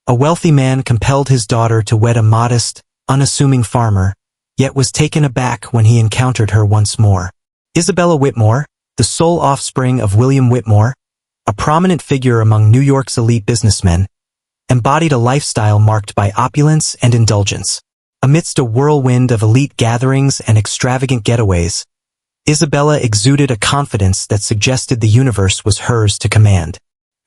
A wealthy man compelled his daughter to wed a modest, unassuming farmer, yet was taken aback when he encountered her once more. Isabella Whitmore, the sole offspring of William Whitmore, a prominent figure among New York's elite businessmen, embodied a lifestyle marked by opulence and indulgence. Amidst a whirlwind of elite gatherings and extravagant getaways, Isabella exuded a confidence that suggested the universe was hers to command.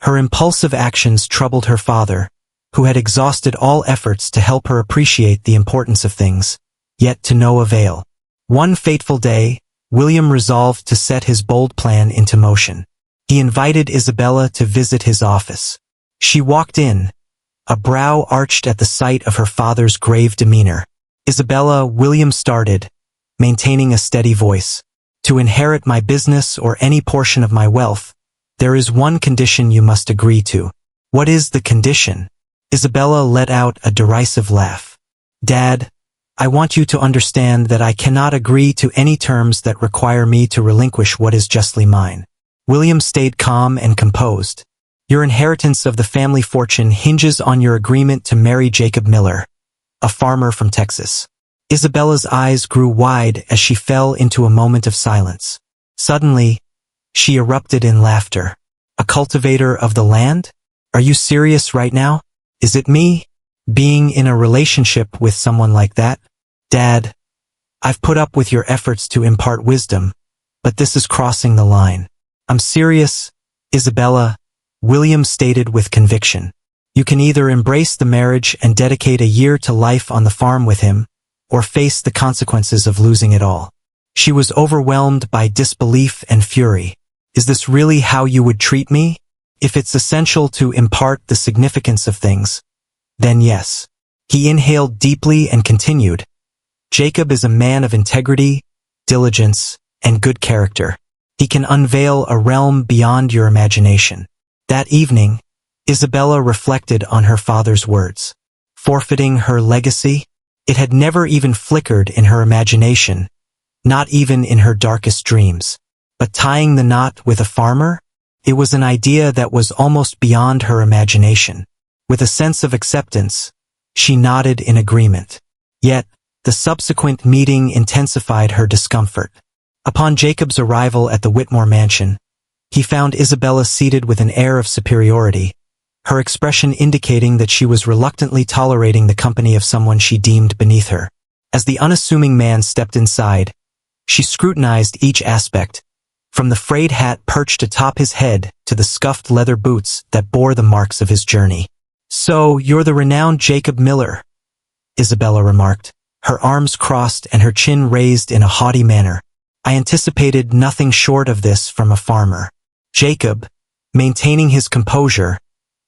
Her impulsive actions troubled her father, who had exhausted all efforts to help her appreciate the importance of things, yet to no avail. One fateful day, William resolved to set his bold plan into motion. He invited Isabella to visit his office. She walked in, a brow arched at the sight of her father's grave demeanor. "Isabella," William started, maintaining a steady voice, "to inherit my business or any portion of my wealth, there is one condition you must agree to." "What is the condition?" Isabella let out a derisive laugh. "Dad, I want you to understand that I cannot agree to any terms that require me to relinquish what is justly mine." William stayed calm and composed. "Your inheritance of the family fortune hinges on your agreement to marry Jacob Miller, a farmer from Texas." Isabella's eyes grew wide as she fell into a moment of silence. Suddenly, she erupted in laughter. "A cultivator of the land? Are you serious right now? Is it me? Being in a relationship with someone like that? Dad, I've put up with your efforts to impart wisdom, but this is crossing the line." "I'm serious, Isabella," William stated with conviction. "You can either embrace the marriage and dedicate a year to life on the farm with him, or face the consequences of losing it all." She was overwhelmed by disbelief and fury. "Is this really how you would treat me? If it's essential to impart the significance of things, then yes." He inhaled deeply and continued, "Jacob is a man of integrity, diligence, and good character. He can unveil a realm beyond your imagination." That evening, Isabella reflected on her father's words. Forfeiting her legacy? It had never even flickered in her imagination, not even in her darkest dreams. But tying the knot with a farmer? It was an idea that was almost beyond her imagination. With a sense of acceptance, she nodded in agreement. Yet, the subsequent meeting intensified her discomfort. Upon Jacob's arrival at the Whitmore mansion, he found Isabella seated with an air of superiority, her expression indicating that she was reluctantly tolerating the company of someone she deemed beneath her. As the unassuming man stepped inside, she scrutinized each aspect, from the frayed hat perched atop his head to the scuffed leather boots that bore the marks of his journey. "So, you're the renowned Jacob Miller," Isabella remarked, her arms crossed and her chin raised in a haughty manner. "I anticipated nothing short of this from a farmer." Jacob, maintaining his composure,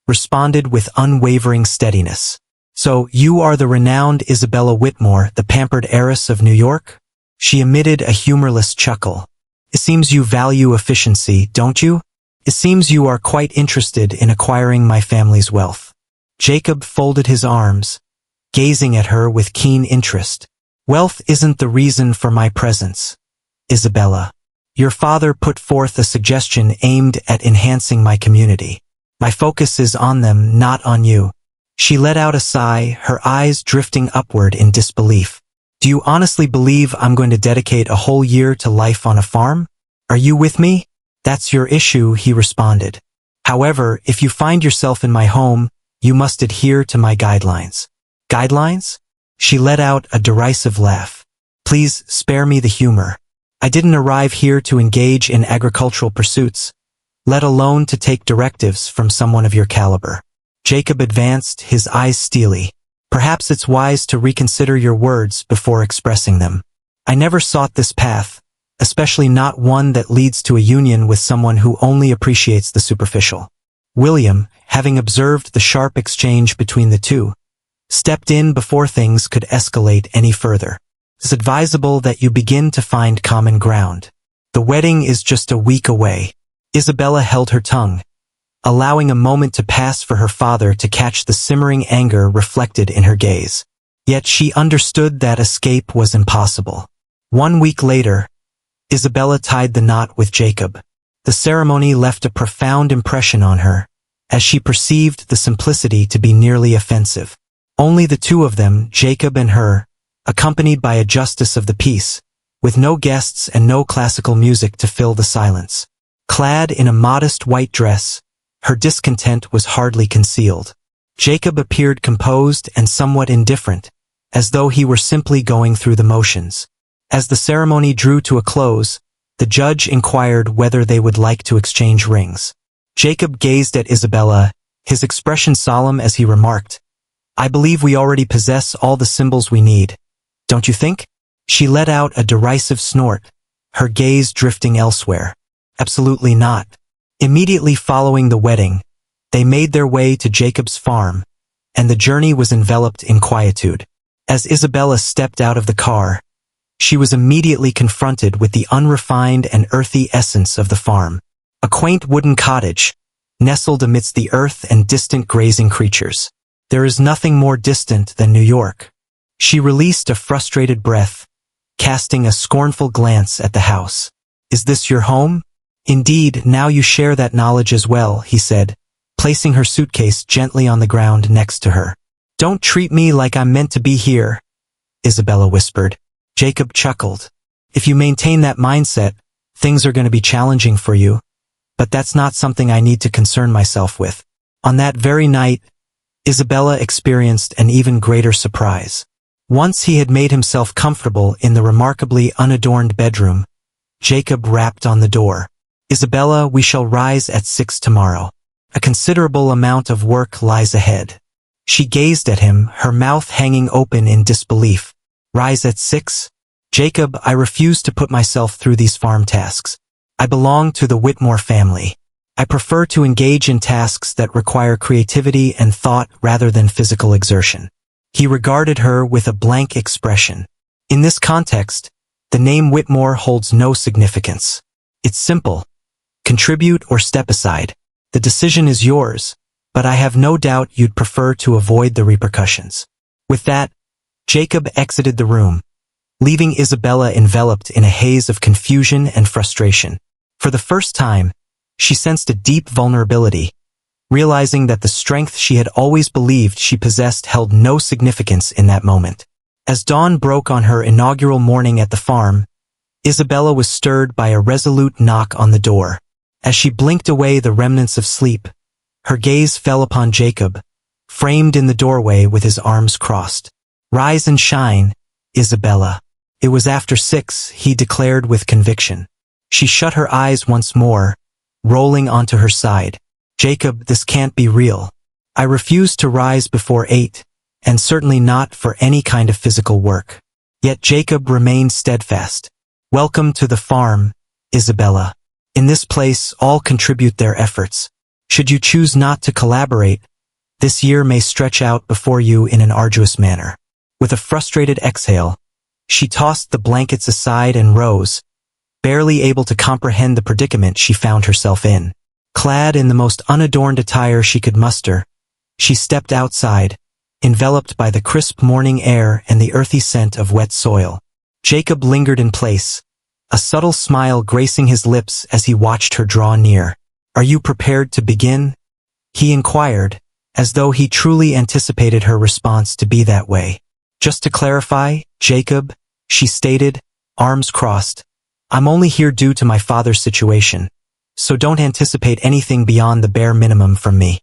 responded with unwavering steadiness. "So, you are the renowned Isabella Whitmore, the pampered heiress of New York?" She emitted a humorless chuckle. "It seems you value efficiency, don't you? It seems you are quite interested in acquiring my family's wealth." Jacob folded his arms, gazing at her with keen interest. "Wealth isn't the reason for my presence, Isabella. Your father put forth a suggestion aimed at enhancing my community. My focus is on them, not on you." She let out a sigh, her eyes drifting upward in disbelief. "Do you honestly believe I'm going to dedicate a whole year to life on a farm? Are you with me?" "That's your issue," he responded. "However, if you find yourself in my home, you must adhere to my guidelines." "Guidelines?" She let out a derisive laugh. "Please spare me the humor. I didn't arrive here to engage in agricultural pursuits, let alone to take directives from someone of your caliber." Jacob advanced, his eyes steely. "Perhaps it's wise to reconsider your words before expressing them. I never sought this path, especially not one that leads to a union with someone who only appreciates the superficial." William, having observed the sharp exchange between the two, stepped in before things could escalate any further. "It's advisable that you begin to find common ground. The wedding is just a week away." Isabella held her tongue, allowing a moment to pass for her father to catch the simmering anger reflected in her gaze. Yet she understood that escape was impossible. 1 week later, Isabella tied the knot with Jacob. The ceremony left a profound impression on her, as she perceived the simplicity to be nearly offensive. Only the two of them, Jacob and her, accompanied by a justice of the peace, with no guests and no classical music to fill the silence. Clad in a modest white dress, her discontent was hardly concealed. Jacob appeared composed and somewhat indifferent, as though he were simply going through the motions. As the ceremony drew to a close, the judge inquired whether they would like to exchange rings. Jacob gazed at Isabella, his expression solemn as he remarked, "I believe we already possess all the symbols we need. Don't you think?" She let out a derisive snort, her gaze drifting elsewhere. "Absolutely not." Immediately following the wedding, they made their way to Jacob's farm, and the journey was enveloped in quietude. As Isabella stepped out of the car, she was immediately confronted with the unrefined and earthy essence of the farm. A quaint wooden cottage, nestled amidst the earth and distant grazing creatures. There is nothing more distant than New York. She released a frustrated breath, casting a scornful glance at the house. "Is this your home?" "Indeed, now you share that knowledge as well," he said, placing her suitcase gently on the ground next to her. "Don't treat me like I'm meant to be here," Isabella whispered. Jacob chuckled. "If you maintain that mindset, things are going to be challenging for you. But that's not something I need to concern myself with." On that very night, Isabella experienced an even greater surprise. Once he had made himself comfortable in the remarkably unadorned bedroom, Jacob rapped on the door. "Isabella, we shall rise at 6 tomorrow. A considerable amount of work lies ahead." She gazed at him, her mouth hanging open in disbelief. "Rise at 6? Jacob, I refuse to put myself through these farm tasks. I belong to the Whitmore family. I prefer to engage in tasks that require creativity and thought rather than physical exertion." He regarded her with a blank expression. In this context, the name Whitmore holds no significance. It's simple. Contribute or step aside. The decision is yours, but I have no doubt you'd prefer to avoid the repercussions. With that, Jacob exited the room, leaving Isabella enveloped in a haze of confusion and frustration. For the first time, she sensed a deep vulnerability, realizing that the strength she had always believed she possessed held no significance in that moment. As dawn broke on her inaugural morning at the farm, Isabella was stirred by a resolute knock on the door. As she blinked away the remnants of sleep, her gaze fell upon Jacob, framed in the doorway with his arms crossed. "Rise and shine, Isabella." "It was after 6, he declared with conviction. She shut her eyes once more, rolling onto her side. "Jacob, this can't be real. I refuse to rise before 8, and certainly not for any kind of physical work." Yet Jacob remained steadfast. "Welcome to the farm, Isabella. In this place, all contribute their efforts. Should you choose not to collaborate, this year may stretch out before you in an arduous manner." With a frustrated exhale, she tossed the blankets aside and rose, barely able to comprehend the predicament she found herself in. Clad in the most unadorned attire she could muster, she stepped outside, enveloped by the crisp morning air and the earthy scent of wet soil. Jacob lingered in place, a subtle smile gracing his lips as he watched her draw near. "Are you prepared to begin?" he inquired, as though he truly anticipated her response to be that way. "Just to clarify, Jacob," she stated, arms crossed, "I'm only here due to my father's situation, so don't anticipate anything beyond the bare minimum from me."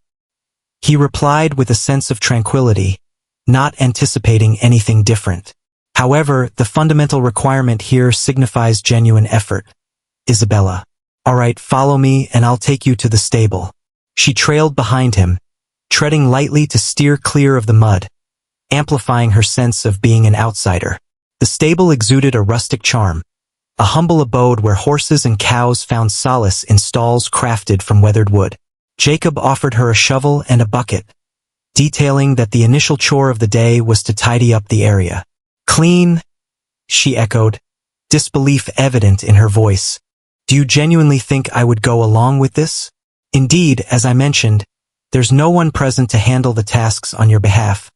He replied with a sense of tranquility, not anticipating anything different. "However, the fundamental requirement here signifies genuine effort, Isabella. All right, follow me and I'll take you to the stable." She trailed behind him, treading lightly to steer clear of the mud, amplifying her sense of being an outsider. The stable exuded a rustic charm, a humble abode where horses and cows found solace in stalls crafted from weathered wood. Jacob offered her a shovel and a bucket, detailing that the initial chore of the day was to tidy up the area. "Clean?" she echoed, disbelief evident in her voice. "Do you genuinely think I would go along with this?" "Indeed, as I mentioned, there's no one present to handle the tasks on your behalf,"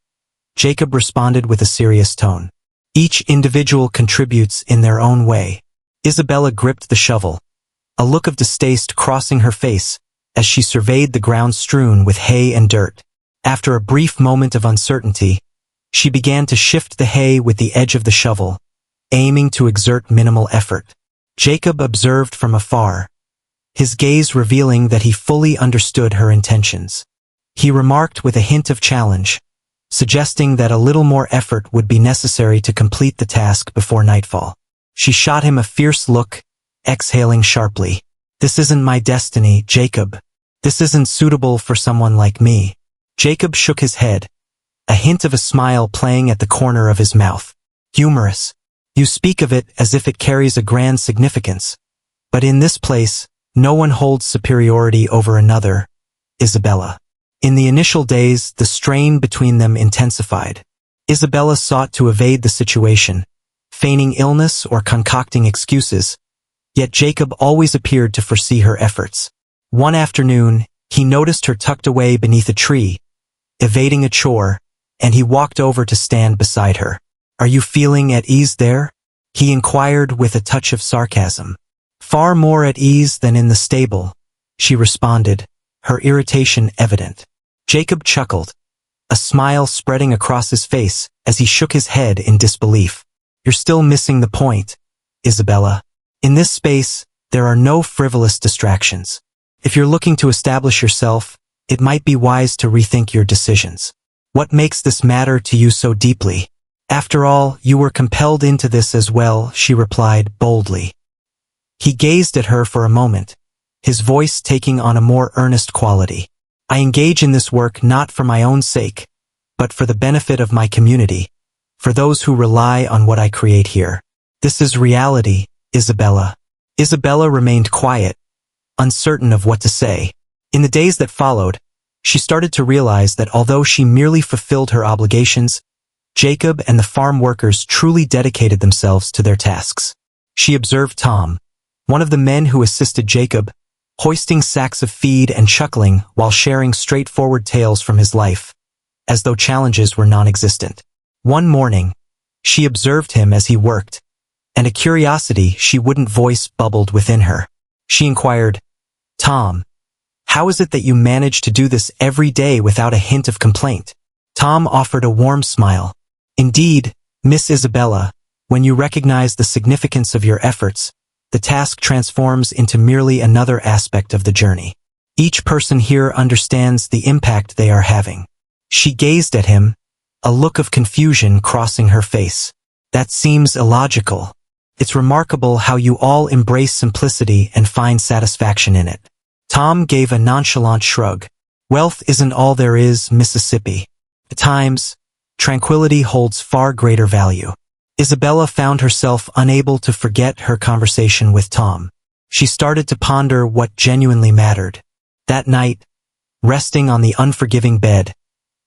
Jacob responded with a serious tone. "Each individual contributes in their own way." Isabella gripped the shovel, a look of distaste crossing her face as she surveyed the ground strewn with hay and dirt. After a brief moment of uncertainty, she began to shift the hay with the edge of the shovel, aiming to exert minimal effort. Jacob observed from afar, his gaze revealing that he fully understood her intentions. He remarked with a hint of challenge, suggesting that a little more effort would be necessary to complete the task before nightfall. She shot him a fierce look, exhaling sharply. "This isn't my destiny, Jacob. This isn't suitable for someone like me." Jacob shook his head, a hint of a smile playing at the corner of his mouth. "Humorous. You speak of it as if it carries a grand significance. But in this place, no one holds superiority over another, Isabella." In the initial days, the strain between them intensified. Isabella sought to evade the situation, feigning illness or concocting excuses, yet Jacob always appeared to foresee her efforts. One afternoon, he noticed her tucked away beneath a tree, evading a chore, and he walked over to stand beside her. "Are you feeling at ease there?" he inquired with a touch of sarcasm. "Far more at ease than in the stable," she responded, her irritation evident. Jacob chuckled, a smile spreading across his face as he shook his head in disbelief. "You're still missing the point, Isabella. In this space, there are no frivolous distractions. If you're looking to establish yourself, it might be wise to rethink your decisions. What makes this matter to you so deeply? After all, you were compelled into this as well," she replied boldly. He gazed at her for a moment, his voice taking on a more earnest quality. "I engage in this work not for my own sake, but for the benefit of my community, for those who rely on what I create here. This is reality, Isabella." Isabella remained quiet, uncertain of what to say. In the days that followed, she started to realize that although she merely fulfilled her obligations, Jacob and the farm workers truly dedicated themselves to their tasks. She observed Tom, one of the men who assisted Jacob, hoisting sacks of feed and chuckling while sharing straightforward tales from his life, as though challenges were non-existent. One morning, she observed him as he worked, and a curiosity she wouldn't voice bubbled within her. She inquired, "Tom, how is it that you manage to do this every day without a hint of complaint?" Tom offered a warm smile. "Indeed, Miss Isabella, when you recognize the significance of your efforts, the task transforms into merely another aspect of the journey. Each person here understands the impact they are having." She gazed at him, a look of confusion crossing her face. "That seems illogical. It's remarkable how you all embrace simplicity and find satisfaction in it." Tom gave a nonchalant shrug. "Wealth isn't all there is, Mississippi. At times, tranquility holds far greater value." Isabella found herself unable to forget her conversation with Tom. She started to ponder what genuinely mattered. That night, resting on the unforgiving bed,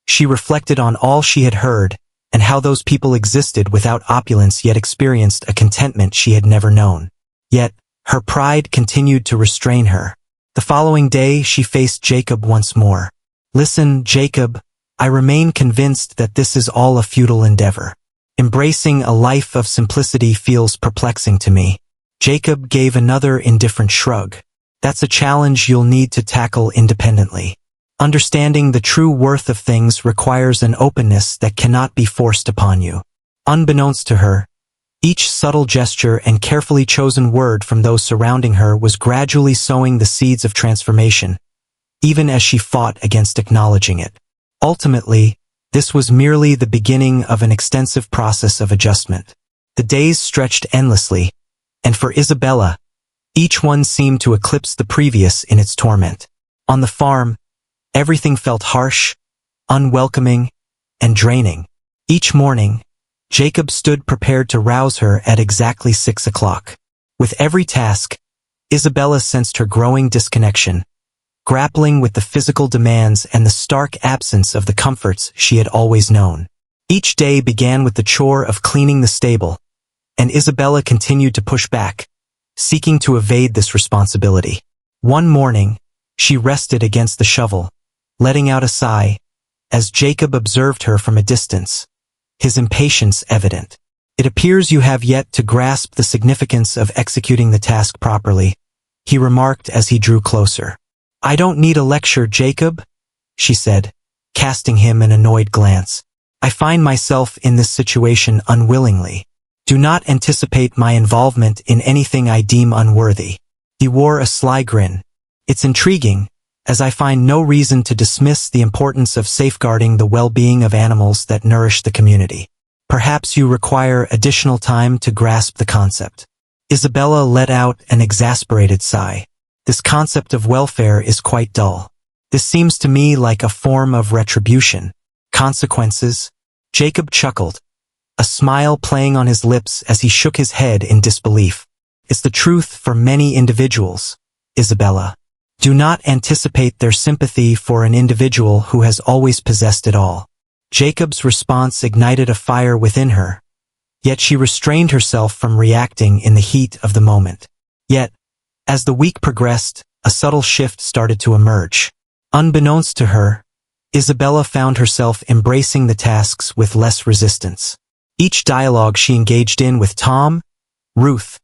she reflected on all she had heard and how those people existed without opulence yet experienced a contentment she had never known. Yet, her pride continued to restrain her. The following day, she faced Jacob once more. "Listen, Jacob, I remain convinced that this is all a futile endeavor. Embracing a life of simplicity feels perplexing to me." Jacob gave another indifferent shrug. "That's a challenge you'll need to tackle independently. Understanding the true worth of things requires an openness that cannot be forced upon you." Unbeknownst to her, each subtle gesture and carefully chosen word from those surrounding her was gradually sowing the seeds of transformation, even as she fought against acknowledging it. Ultimately, this was merely the beginning of an extensive process of adjustment. The days stretched endlessly, and for Isabella, each one seemed to eclipse the previous in its torment. On the farm, everything felt harsh, unwelcoming, and draining. Each morning, Jacob stood prepared to rouse her at exactly 6 o'clock. With every task, Isabella sensed her growing disconnection, grappling with the physical demands and the stark absence of the comforts she had always known. Each day began with the chore of cleaning the stable, and Isabella continued to push back, seeking to evade this responsibility. One morning, she rested against the shovel, letting out a sigh, as Jacob observed her from a distance, his impatience evident. "It appears you have yet to grasp the significance of executing the task properly," he remarked as he drew closer. I don't need a lecture, Jacob, she said, casting him an annoyed glance. I find myself in this situation unwillingly. Do not anticipate my involvement in anything I deem unworthy. He wore a sly grin. It's intriguing, as I find no reason to dismiss the importance of safeguarding the well-being of animals that nourish the community. Perhaps you require additional time to grasp the concept. Isabella let out an exasperated sigh. This concept of welfare is quite dull. This seems to me like a form of retribution. Consequences? Jacob chuckled, a smile playing on his lips as he shook his head in disbelief. It's the truth for many individuals, Isabella. Do not anticipate their sympathy for an individual who has always possessed it all. Jacob's response ignited a fire within her, yet she restrained herself from reacting in the heat of the moment. Yet, as the week progressed, a subtle shift started to emerge. Unbeknownst to her, Isabella found herself embracing the tasks with less resistance. Each dialogue she engaged in with Tom, Ruth,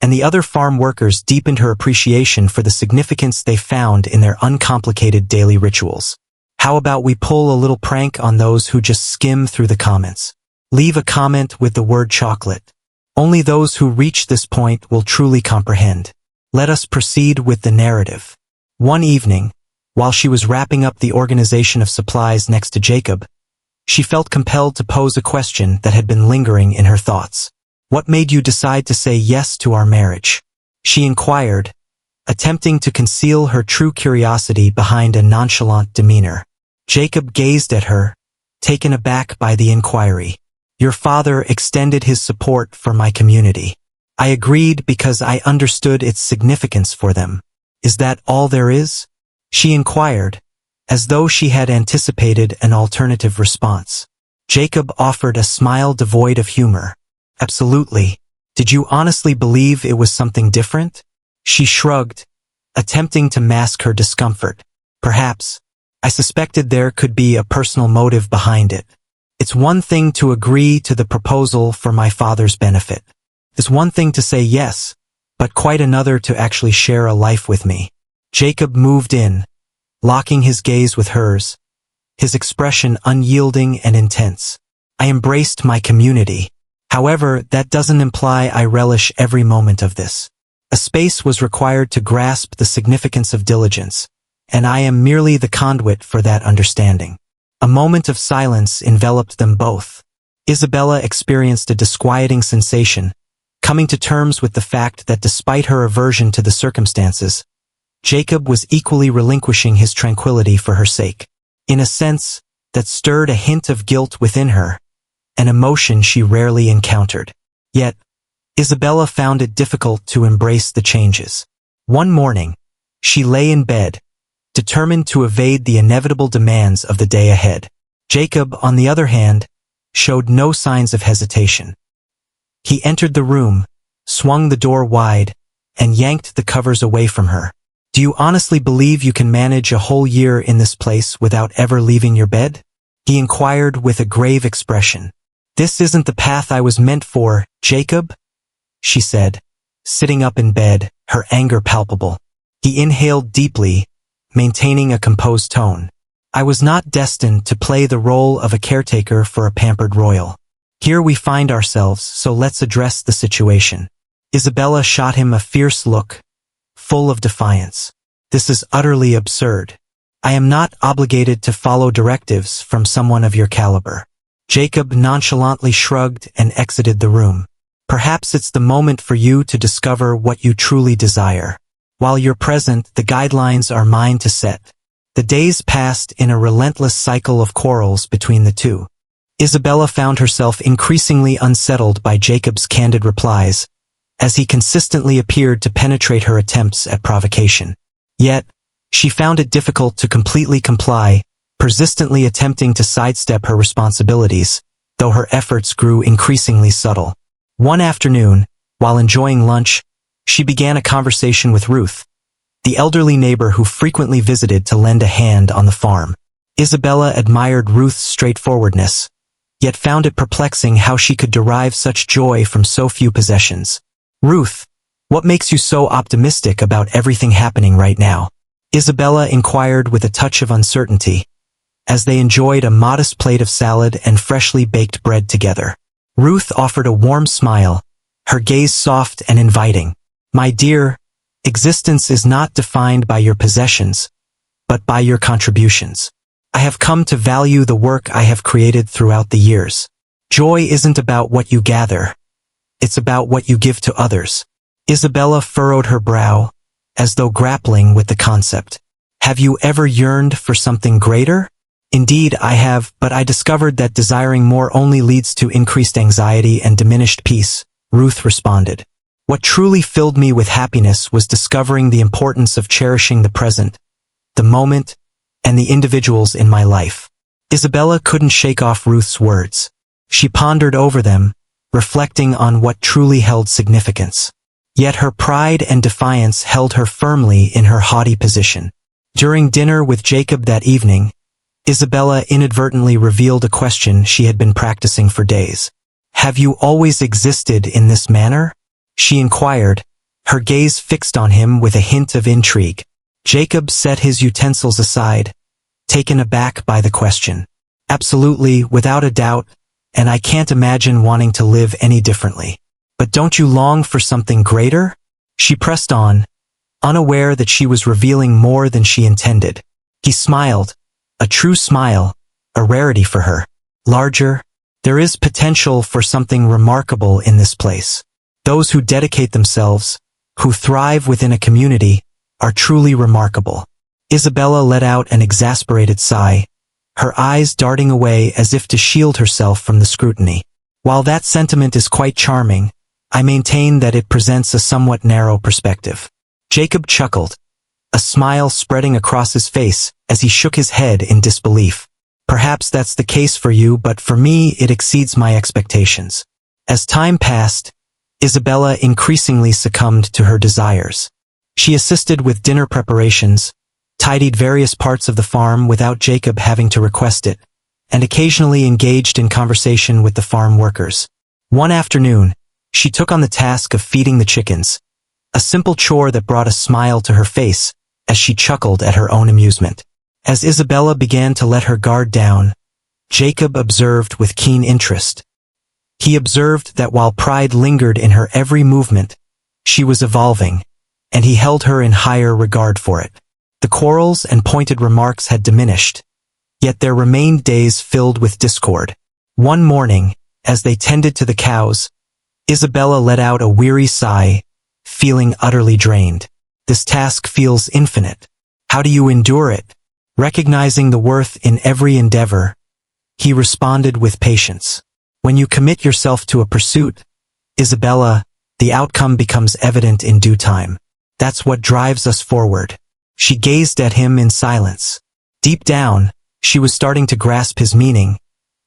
and the other farm workers deepened her appreciation for the significance they found in their uncomplicated daily rituals. How about we pull a little prank on those who just skim through the comments? Leave a comment with the word chocolate. Only those who reach this point will truly comprehend. Let us proceed with the narrative. One evening, while she was wrapping up the organization of supplies next to Jacob, she felt compelled to pose a question that had been lingering in her thoughts. What made you decide to say yes to our marriage? She inquired, attempting to conceal her true curiosity behind a nonchalant demeanor. Jacob gazed at her, taken aback by the inquiry. Your father extended his support for my community. I agreed because I understood its significance for them. Is that all there is? She inquired, as though she had anticipated an alternative response. Jacob offered a smile devoid of humor. Absolutely. Did you honestly believe it was something different? She shrugged, attempting to mask her discomfort. Perhaps. I suspected there could be a personal motive behind it. It's one thing to agree to the proposal for my father's benefit. It's one thing to say yes, but quite another to actually share a life with me. Jacob moved in, locking his gaze with hers, his expression unyielding and intense. I embraced my community. However, that doesn't imply I relish every moment of this. A space was required to grasp the significance of diligence, and I am merely the conduit for that understanding. A moment of silence enveloped them both. Isabella experienced a disquieting sensation, coming to terms with the fact that despite her aversion to the circumstances, Jacob was equally relinquishing his tranquility for her sake. In a sense, that stirred a hint of guilt within her, an emotion she rarely encountered. Yet, Isabella found it difficult to embrace the changes. One morning, she lay in bed, determined to evade the inevitable demands of the day ahead. Jacob, on the other hand, showed no signs of hesitation. He entered the room, swung the door wide, and yanked the covers away from her. Do you honestly believe you can manage a whole year in this place without ever leaving your bed? He inquired with a grave expression. This isn't the path I was meant for, Jacob, she said, sitting up in bed, her anger palpable. He inhaled deeply, maintaining a composed tone. I was not destined to play the role of a caretaker for a pampered royal. Here we find ourselves, so let's address the situation. Isabella shot him a fierce look, full of defiance. This is utterly absurd. I am not obligated to follow directives from someone of your caliber. Jacob nonchalantly shrugged and exited the room. Perhaps it's the moment for you to discover what you truly desire. While you're present, the guidelines are mine to set. The days passed in a relentless cycle of quarrels between the two. Isabella found herself increasingly unsettled by Jacob's candid replies, as he consistently appeared to penetrate her attempts at provocation. Yet, she found it difficult to completely comply, persistently attempting to sidestep her responsibilities, though her efforts grew increasingly subtle. One afternoon, while enjoying lunch, she began a conversation with Ruth, the elderly neighbor who frequently visited to lend a hand on the farm. Isabella admired Ruth's straightforwardness, yet found it perplexing how she could derive such joy from so few possessions. Ruth, what makes you so optimistic about everything happening right now? Isabella inquired with a touch of uncertainty, as they enjoyed a modest plate of salad and freshly baked bread together. Ruth offered a warm smile, her gaze soft and inviting. My dear, existence is not defined by your possessions, but by your contributions. I have come to value the work I have created throughout the years. Joy isn't about what you gather. It's about what you give to others. Isabella furrowed her brow, as though grappling with the concept. Have you ever yearned for something greater? Indeed, I have, but I discovered that desiring more only leads to increased anxiety and diminished peace, Ruth responded. What truly filled me with happiness was discovering the importance of cherishing the present, the moment, and the individuals in my life. Isabella couldn't shake off Ruth's words. She pondered over them, reflecting on what truly held significance. Yet her pride and defiance held her firmly in her haughty position. During dinner with Jacob that evening, Isabella inadvertently revealed a question she had been practicing for days. Have you always existed in this manner? She inquired, her gaze fixed on him with a hint of intrigue. Jacob set his utensils aside, taken aback by the question. Absolutely, without a doubt, and I can't imagine wanting to live any differently. But don't you long for something greater? She pressed on, unaware that she was revealing more than she intended. He smiled, a true smile, a rarity for her. Larger, there is potential for something remarkable in this place. Those who dedicate themselves, who thrive within a community, are truly remarkable. Isabella let out an exasperated sigh, her eyes darting away as if to shield herself from the scrutiny. While that sentiment is quite charming, I maintain that it presents a somewhat narrow perspective. Jacob chuckled, a smile spreading across his face as he shook his head in disbelief. Perhaps that's the case for you, but for me it exceeds my expectations. As time passed, Isabella increasingly succumbed to her desires. She assisted with dinner preparations, tidied various parts of the farm without Jacob having to request it, and occasionally engaged in conversation with the farm workers. One afternoon, she took on the task of feeding the chickens, a simple chore that brought a smile to her face as she chuckled at her own amusement. As Isabella began to let her guard down, Jacob observed with keen interest. He observed that while pride lingered in her every movement, she was evolving, and he held her in higher regard for it. The quarrels and pointed remarks had diminished, yet there remained days filled with discord. One morning, as they tended to the cows, Isabella let out a weary sigh, feeling utterly drained. This task feels infinite. How do you endure it? Recognizing the worth in every endeavor, he responded with patience. When you commit yourself to a pursuit, Isabella, the outcome becomes evident in due time. That's what drives us forward. She gazed at him in silence. Deep down, she was starting to grasp his meaning,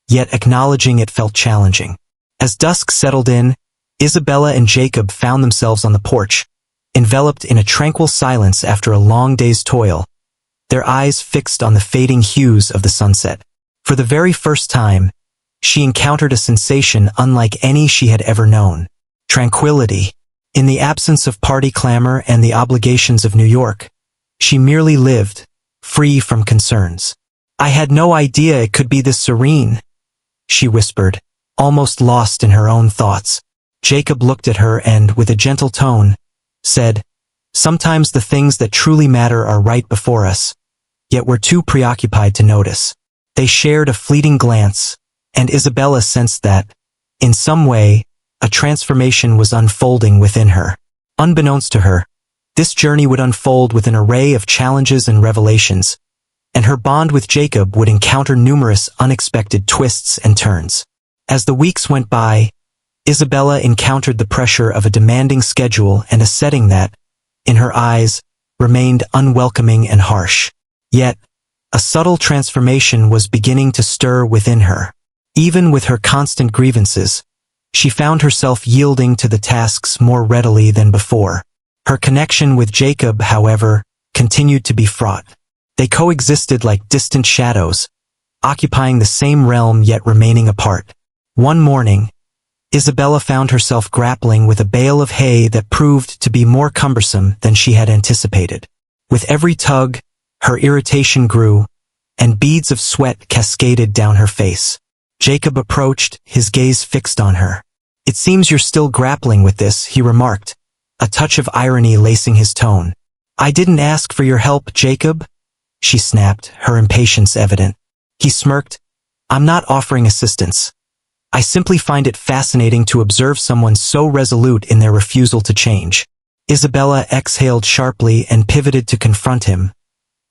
yet acknowledging it felt challenging. As dusk settled in, Isabella and Jacob found themselves on the porch, enveloped in a tranquil silence after a long day's toil, their eyes fixed on the fading hues of the sunset. For the very first time, she encountered a sensation unlike any she had ever known. Tranquility. In the absence of party clamor and the obligations of New York, she merely lived, free from concerns. I had no idea it could be this serene, she whispered, almost lost in her own thoughts. Jacob looked at her and, with a gentle tone, said, Sometimes the things that truly matter are right before us, yet we're too preoccupied to notice. They shared a fleeting glance, and Isabella sensed that, in some way, a transformation was unfolding within her. Unbeknownst to her, this journey would unfold with an array of challenges and revelations, and her bond with Jacob would encounter numerous unexpected twists and turns. As the weeks went by, Isabella encountered the pressure of a demanding schedule and a setting that, in her eyes, remained unwelcoming and harsh. Yet, a subtle transformation was beginning to stir within her. Even with her constant grievances, she found herself yielding to the tasks more readily than before. Her connection with Jacob, however, continued to be fraught. They coexisted like distant shadows, occupying the same realm yet remaining apart. One morning, Isabella found herself grappling with a bale of hay that proved to be more cumbersome than she had anticipated. With every tug, her irritation grew, and beads of sweat cascaded down her face. Jacob approached, his gaze fixed on her. "It seems you're still grappling with this," he remarked, a touch of irony lacing his tone. "I didn't ask for your help, Jacob," she snapped, her impatience evident. He smirked. "I'm not offering assistance. I simply find it fascinating to observe someone so resolute in their refusal to change." Isabella exhaled sharply and pivoted to confront him,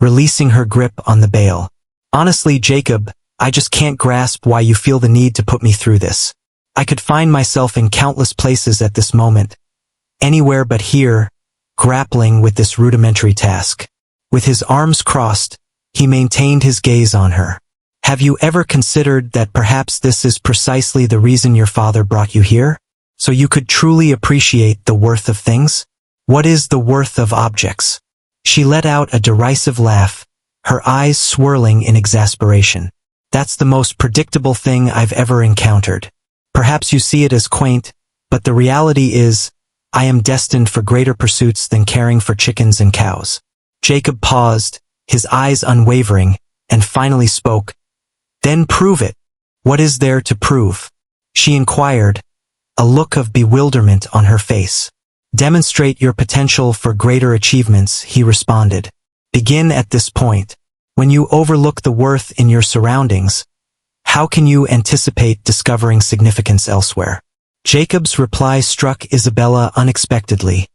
releasing her grip on the bale. "Honestly, Jacob, I just can't grasp why you feel the need to put me through this. I could find myself in countless places at this moment, anywhere but here, grappling with this rudimentary task." With his arms crossed, he maintained his gaze on her. "Have you ever considered that perhaps this is precisely the reason your father brought you here? So you could truly appreciate the worth of things? What is the worth of objects?" She let out a derisive laugh, her eyes swirling in exasperation. "That's the most predictable thing I've ever encountered. Perhaps you see it as quaint, but the reality is, I am destined for greater pursuits than caring for chickens and cows." Jacob paused, his eyes unwavering, and finally spoke. "Then prove it. What is there to prove?" she inquired, a look of bewilderment on her face. "Demonstrate your potential for greater achievements," he responded. "Begin at this point. When you overlook the worth in your surroundings, how can you anticipate discovering significance elsewhere?" Jacob's reply struck Isabella unexpectedly,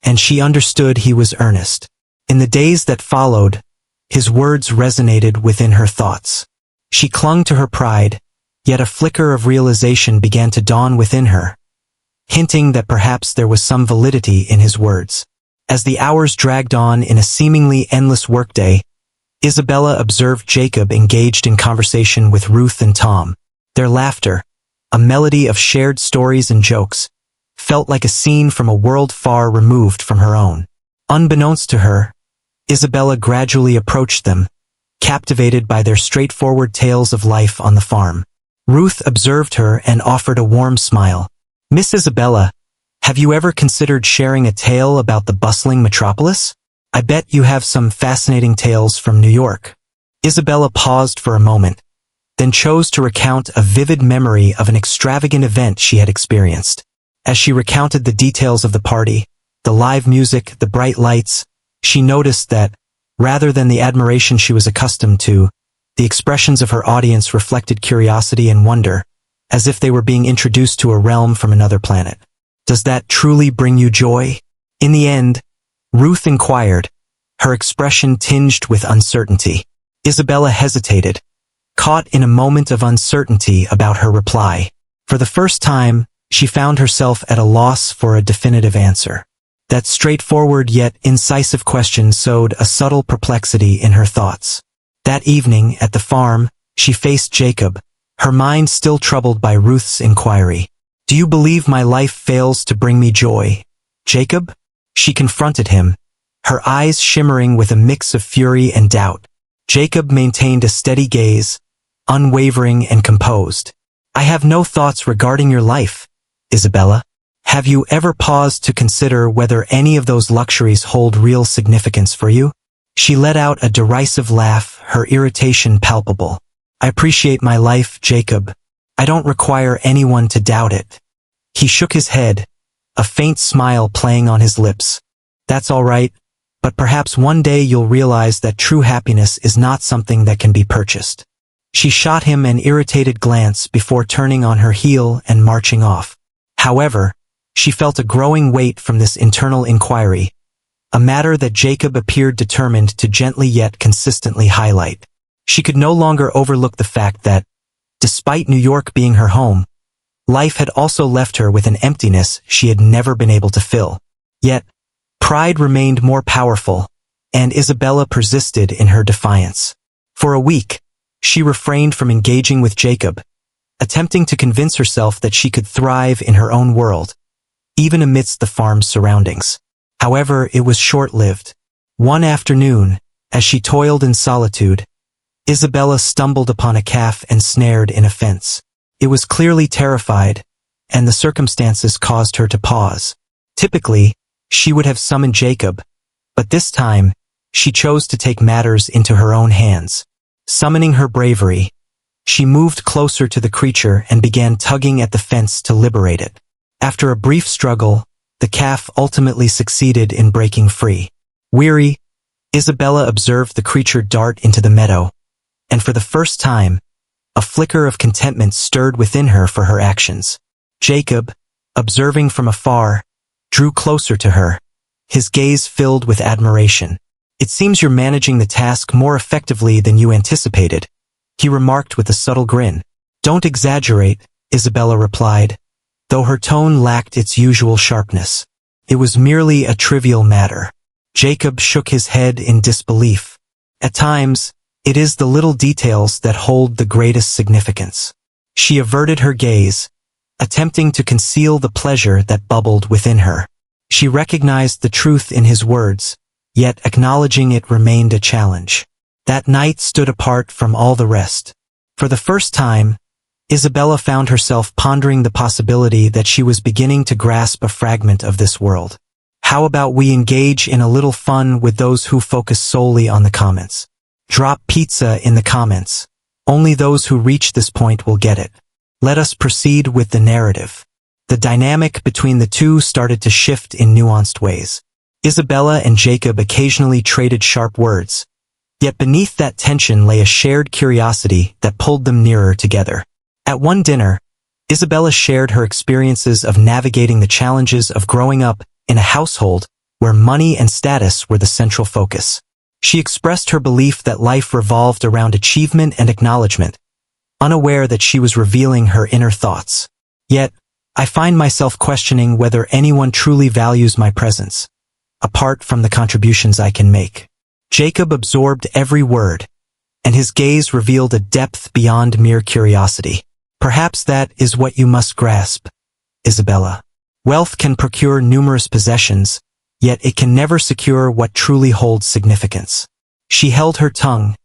and she understood he was earnest. In the days that followed, his words resonated within her thoughts. She clung to her pride, yet a flicker of realization began to dawn within her, hinting that perhaps there was some validity in his words. As the hours dragged on in a seemingly endless workday, Isabella observed Jacob engaged in conversation with Ruth and Tom. Their laughter, a melody of shared stories and jokes, felt like a scene from a world far removed from her own. Unbeknownst to her, Isabella gradually approached them, captivated by their straightforward tales of life on the farm. Ruth observed her and offered a warm smile. "Miss Isabella, have you ever considered sharing a tale about the bustling metropolis? I bet you have some fascinating tales from New York." Isabella paused for a moment, then chose to recount a vivid memory of an extravagant event she had experienced. As she recounted the details of the party, the live music, the bright lights, she noticed that, rather than the admiration she was accustomed to, the expressions of her audience reflected curiosity and wonder, as if they were being introduced to a realm from another planet. "Does that truly bring you joy?" In the end, Ruth inquired, her expression tinged with uncertainty. Isabella hesitated, caught in a moment of uncertainty about her reply. For the first time, she found herself at a loss for a definitive answer. That straightforward yet incisive question sowed a subtle perplexity in her thoughts. That evening, at the farm, she faced Jacob, her mind still troubled by Ruth's inquiry. "Do you believe my life fails to bring me joy, Jacob?" She confronted him, her eyes shimmering with a mix of fury and doubt. Jacob maintained a steady gaze, unwavering and composed. "I have no thoughts regarding your life, Isabella. Have you ever paused to consider whether any of those luxuries hold real significance for you?" She let out a derisive laugh, her irritation palpable. "I appreciate my life, Jacob. I don't require anyone to doubt it." He shook his head, a faint smile playing on his lips. "That's all right, but perhaps one day you'll realize that true happiness is not something that can be purchased." She shot him an irritated glance before turning on her heel and marching off. However, she felt a growing weight from this internal inquiry, a matter that Jacob appeared determined to gently yet consistently highlight. She could no longer overlook the fact that, despite New York being her home, life had also left her with an emptiness she had never been able to fill. Yet, pride remained more powerful, and Isabella persisted in her defiance. For a week, she refrained from engaging with Jacob, attempting to convince herself that she could thrive in her own world, even amidst the farm's surroundings. However, it was short-lived. One afternoon, as she toiled in solitude, Isabella stumbled upon a calf ensnared in a fence. It was clearly terrified, and the circumstances caused her to pause. Typically, she would have summoned Jacob, but this time, she chose to take matters into her own hands. Summoning her bravery, she moved closer to the creature and began tugging at the fence to liberate it. After a brief struggle, the calf ultimately succeeded in breaking free. Weary, Isabella observed the creature dart into the meadow, and for the first time, a flicker of contentment stirred within her for her actions. Jacob, observing from afar, drew closer to her, his gaze filled with admiration. "It seems you're managing the task more effectively than you anticipated," he remarked with a subtle grin. "Don't exaggerate," Isabella replied, though her tone lacked its usual sharpness. "It was merely a trivial matter." Jacob shook his head in disbelief. At times, it is the little details that hold the greatest significance. She averted her gaze, attempting to conceal the pleasure that bubbled within her. She recognized the truth in his words, yet acknowledging it remained a challenge. That night stood apart from all the rest. For the first time, Isabella found herself pondering the possibility that she was beginning to grasp a fragment of this world. How about we engage in a little fun with those who focus solely on the comments? Drop pizza in the comments. Only those who reach this point will get it. Let us proceed with the narrative. The dynamic between the two started to shift in nuanced ways. Isabella and Jacob occasionally traded sharp words, yet beneath that tension lay a shared curiosity that pulled them nearer together. At one dinner, Isabella shared her experiences of navigating the challenges of growing up in a household where money and status were the central focus. She expressed her belief that life revolved around achievement and acknowledgement, unaware that she was revealing her inner thoughts. "Yet, I find myself questioning whether anyone truly values my presence, apart from the contributions I can make." Jacob absorbed every word, and his gaze revealed a depth beyond mere curiosity. "Perhaps that is what you must grasp, Isabella. Wealth can procure numerous possessions, yet it can never secure what truly holds significance." She held her tongue,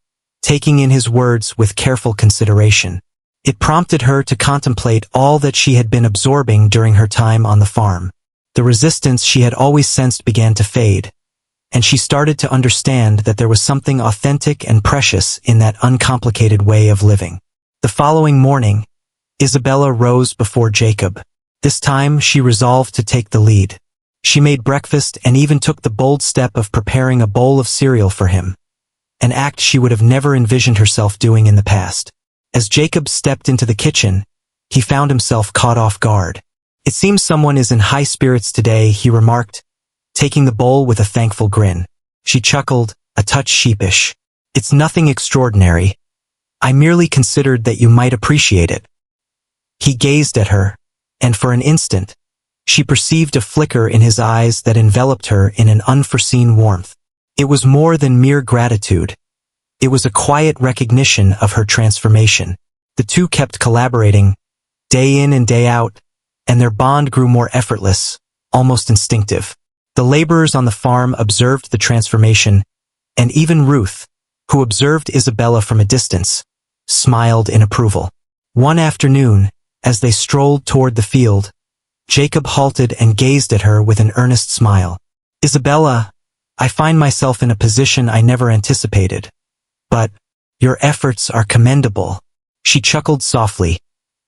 taking in his words with careful consideration. It prompted her to contemplate all that she had been absorbing during her time on the farm. The resistance she had always sensed began to fade, and she started to understand that there was something authentic and precious in that uncomplicated way of living. The following morning, Isabella rose before Jacob. This time she resolved to take the lead. She made breakfast and even took the bold step of preparing a bowl of cereal for him, an act she would have never envisioned herself doing in the past. As Jacob stepped into the kitchen, he found himself caught off guard. "It seems someone is in high spirits today," he remarked, taking the bowl with a thankful grin. She chuckled, a touch sheepish. "It's nothing extraordinary. I merely considered that you might appreciate it." He gazed at her, and for an instant, she perceived a flicker in his eyes that enveloped her in an unforeseen warmth. It was more than mere gratitude. It was a quiet recognition of her transformation. The two kept collaborating, day in and day out, and their bond grew more effortless, almost instinctive. The laborers on the farm observed the transformation, and even Ruth, who observed Isabella from a distance, smiled in approval. One afternoon, as they strolled toward the field, Jacob halted and gazed at her with an earnest smile. "Isabella, I find myself in a position I never anticipated. But your efforts are commendable." She chuckled softly,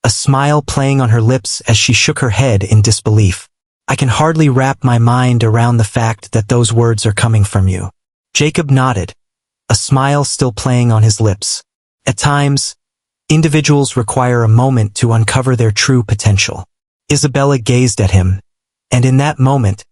a smile playing on her lips as she shook her head in disbelief. "I can hardly wrap my mind around the fact that those words are coming from you." Jacob nodded, a smile still playing on his lips. At times, individuals require a moment to uncover their true potential. Isabella gazed at him, and in that moment,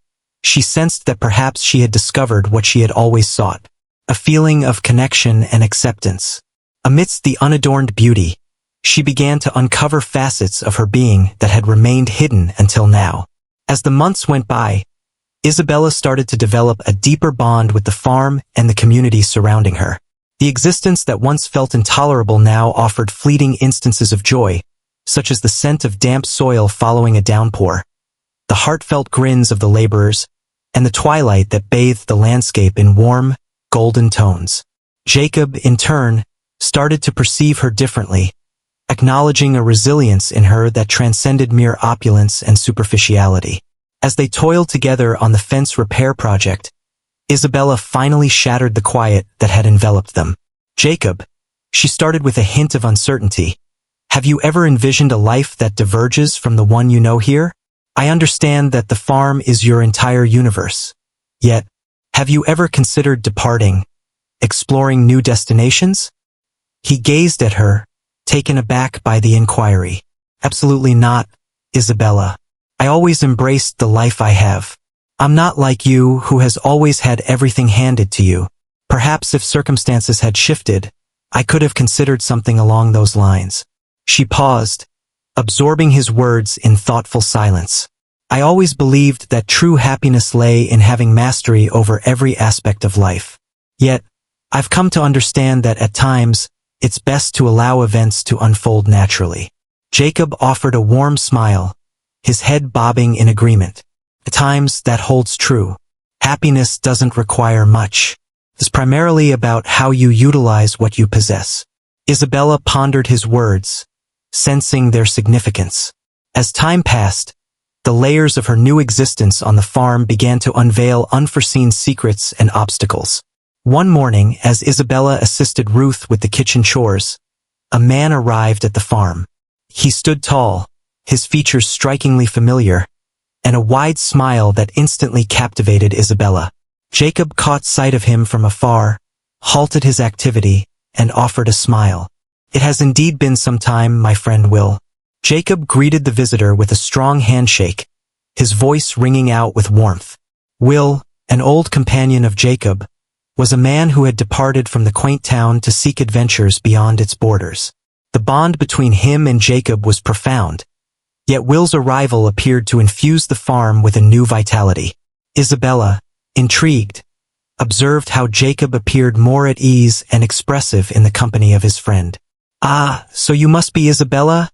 she sensed that perhaps she had discovered what she had always sought, a feeling of connection and acceptance. Amidst the unadorned beauty, she began to uncover facets of her being that had remained hidden until now. As the months went by, Isabella started to develop a deeper bond with the farm and the community surrounding her. The existence that once felt intolerable now offered fleeting instances of joy, such as the scent of damp soil following a downpour, the heartfelt grins of the laborers, and the twilight that bathed the landscape in warm, golden tones. Jacob, in turn, started to perceive her differently, acknowledging a resilience in her that transcended mere opulence and superficiality. As they toiled together on the fence repair project, Isabella finally shattered the quiet that had enveloped them. Jacob, she started with a hint of uncertainty. Have you ever envisioned a life that diverges from the one you know here? I understand that the farm is your entire universe. Yet, have you ever considered departing, exploring new destinations? He gazed at her, taken aback by the inquiry. Absolutely not, Isabella. I always embraced the life I have. I'm not like you, who has always had everything handed to you. Perhaps if circumstances had shifted, I could have considered something along those lines. She paused, absorbing his words in thoughtful silence. I always believed that true happiness lay in having mastery over every aspect of life. Yet, I've come to understand that at times, it's best to allow events to unfold naturally. Jacob offered a warm smile, his head bobbing in agreement. At times, that holds true. Happiness doesn't require much. It's primarily about how you utilize what you possess. Isabella pondered his words, sensing their significance. As time passed, the layers of her new existence on the farm began to unveil unforeseen secrets and obstacles. One morning, as Isabella assisted Ruth with the kitchen chores, a man arrived at the farm. He stood tall, his features strikingly familiar, and a wide smile that instantly captivated Isabella. Jacob caught sight of him from afar, halted his activity, and offered a smile. It has indeed been some time, my friend Will. Jacob greeted the visitor with a strong handshake, his voice ringing out with warmth. Will, an old companion of Jacob, was a man who had departed from the quaint town to seek adventures beyond its borders. The bond between him and Jacob was profound, yet Will's arrival appeared to infuse the farm with a new vitality. Isabella, intrigued, observed how Jacob appeared more at ease and expressive in the company of his friend. Ah, so you must be Isabella?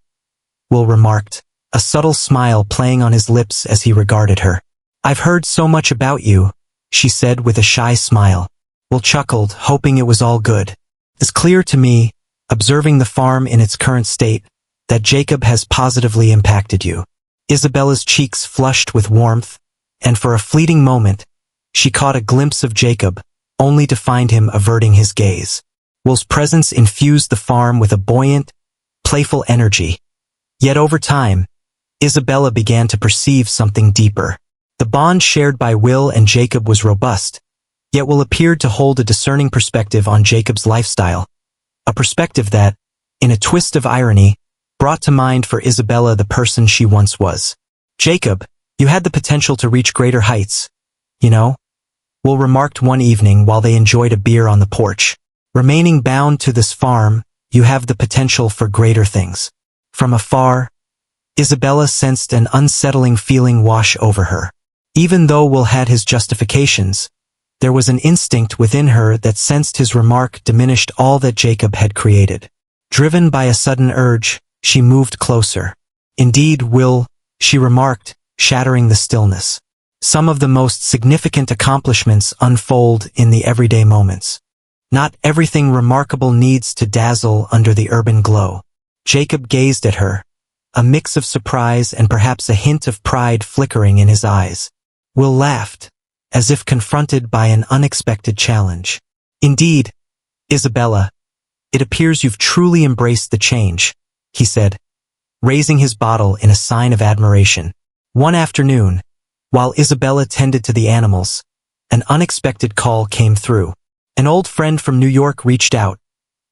Will remarked, a subtle smile playing on his lips as he regarded her. I've heard so much about you, she said with a shy smile. Will chuckled, hoping it was all good. It's clear to me, observing the farm in its current state, that Jacob has positively impacted you. Isabella's cheeks flushed with warmth, and for a fleeting moment, she caught a glimpse of Jacob, only to find him averting his gaze. Will's presence infused the farm with a buoyant, playful energy. Yet over time, Isabella began to perceive something deeper. The bond shared by Will and Jacob was robust, yet Will appeared to hold a discerning perspective on Jacob's lifestyle, a perspective that, in a twist of irony, brought to mind for Isabella the person she once was. Jacob, you had the potential to reach greater heights, you know? Will remarked one evening while they enjoyed a beer on the porch. Remaining bound to this farm, you have the potential for greater things. From afar, Isabella sensed an unsettling feeling wash over her. Even though Will had his justifications, there was an instinct within her that sensed his remark diminished all that Jacob had created. Driven by a sudden urge, she moved closer. Indeed, Will, she remarked, shattering the stillness. Some of the most significant accomplishments unfold in the everyday moments. Not everything remarkable needs to dazzle under the urban glow. Jacob gazed at her, a mix of surprise and perhaps a hint of pride flickering in his eyes. Will laughed, as if confronted by an unexpected challenge. Indeed, Isabella, it appears you've truly embraced the change, he said, raising his bottle in a sign of admiration. One afternoon, while Isabella tended to the animals, an unexpected call came through. An old friend from New York reached out,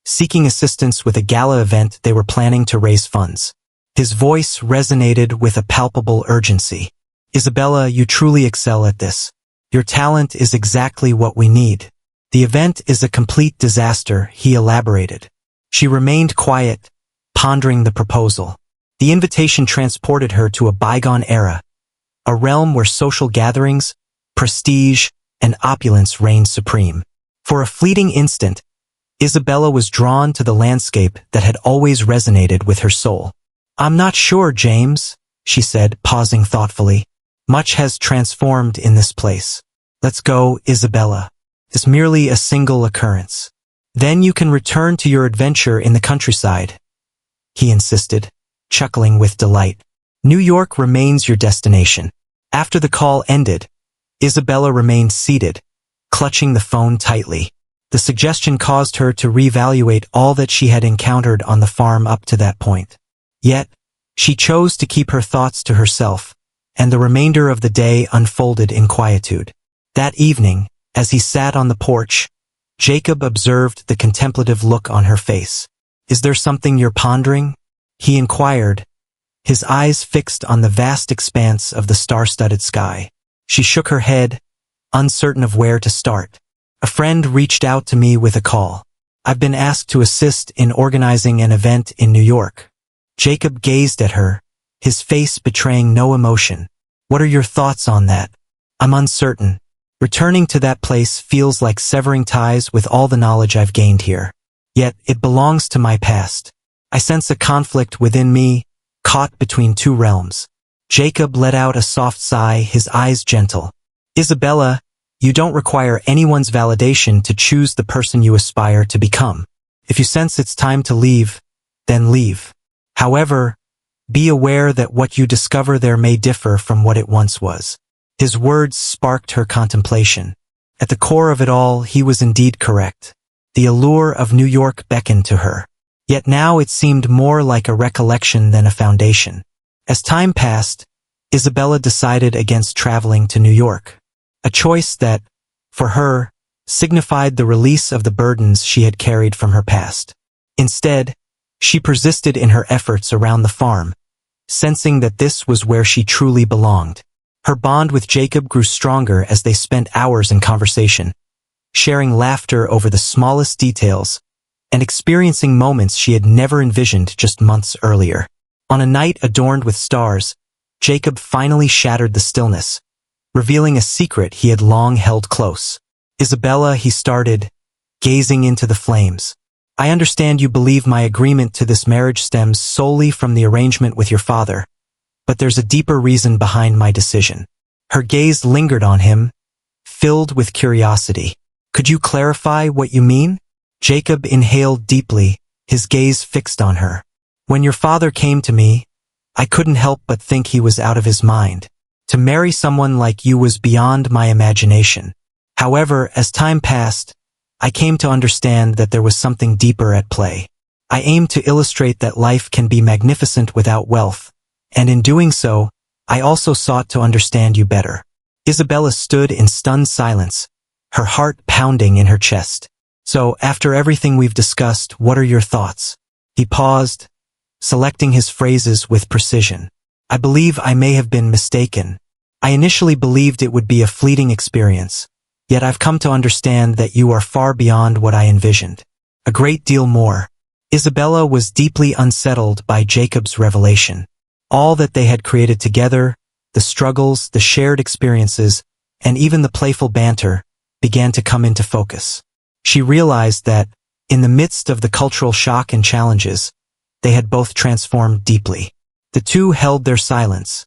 seeking assistance with a gala event they were planning to raise funds. His voice resonated with a palpable urgency. Isabella, you truly excel at this. Your talent is exactly what we need. The event is a complete disaster, he elaborated. She remained quiet, pondering the proposal. The invitation transported her to a bygone era, a realm where social gatherings, prestige, and opulence reigned supreme. For a fleeting instant, Isabella was drawn to the landscape that had always resonated with her soul. I'm not sure, James, she said, pausing thoughtfully. Much has transformed in this place. Let's go, Isabella. It's merely a single occurrence. Then you can return to your adventure in the countryside, he insisted, chuckling with delight. New York remains your destination. After the call ended, Isabella remained seated, clutching the phone tightly. The suggestion caused her to reevaluate all that she had encountered on the farm up to that point. Yet, she chose to keep her thoughts to herself, and the remainder of the day unfolded in quietude. That evening, as he sat on the porch, Jacob observed the contemplative look on her face. "Is there something you're pondering?" he inquired, his eyes fixed on the vast expanse of the star-studded sky. She shook her head, uncertain of where to start. "A friend reached out to me with a call. I've been asked to assist in organizing an event in New York." Jacob gazed at her, his face betraying no emotion. "What are your thoughts on that?" "I'm uncertain. Returning to that place feels like severing ties with all the knowledge I've gained here. Yet, it belongs to my past. I sense a conflict within me, caught between two realms." Jacob let out a soft sigh, his eyes gentle. "Isabella, you don't require anyone's validation to choose the person you aspire to become. If you sense it's time to leave, then leave. However, be aware that what you discover there may differ from what it once was." His words sparked her contemplation. At the core of it all, he was indeed correct. The allure of New York beckoned to her. Yet now it seemed more like a recollection than a foundation. As time passed, Isabella decided against traveling to New York. A choice that, for her, signified the release of the burdens she had carried from her past. Instead, she persisted in her efforts around the farm, sensing that this was where she truly belonged. Her bond with Jacob grew stronger as they spent hours in conversation, sharing laughter over the smallest details, and experiencing moments she had never envisioned just months earlier. On a night adorned with stars, Jacob finally shattered the stillness, revealing a secret he had long held close. "Isabella," he started, gazing into the flames. "I understand you believe my agreement to this marriage stems solely from the arrangement with your father, but there's a deeper reason behind my decision." Her gaze lingered on him, filled with curiosity. "Could you clarify what you mean?" Jacob inhaled deeply, his gaze fixed on her. "When your father came to me, I couldn't help but think he was out of his mind. To marry someone like you was beyond my imagination. However, as time passed, I came to understand that there was something deeper at play. I aimed to illustrate that life can be magnificent without wealth, and in doing so, I also sought to understand you better." Isabella stood in stunned silence, her heart pounding in her chest. "So, after everything we've discussed, what are your thoughts?" He paused, selecting his phrases with precision. "I believe I may have been mistaken. I initially believed it would be a fleeting experience, yet I've come to understand that you are far beyond what I envisioned. A great deal more." Isabella was deeply unsettled by Jacob's revelation. All that they had created together, the struggles, the shared experiences, and even the playful banter, began to come into focus. She realized that, in the midst of the cultural shock and challenges, they had both transformed deeply. The two held their silence,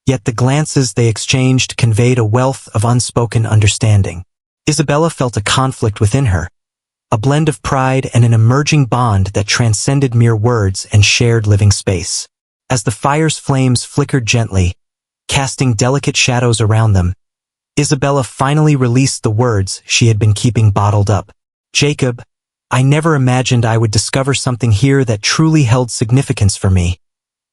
yet the glances they exchanged conveyed a wealth of unspoken understanding. Isabella felt a conflict within her, a blend of pride and an emerging bond that transcended mere words and shared living space. As the fire's flames flickered gently, casting delicate shadows around them, Isabella finally released the words she had been keeping bottled up. "Jacob, I never imagined I would discover something here that truly held significance for me,"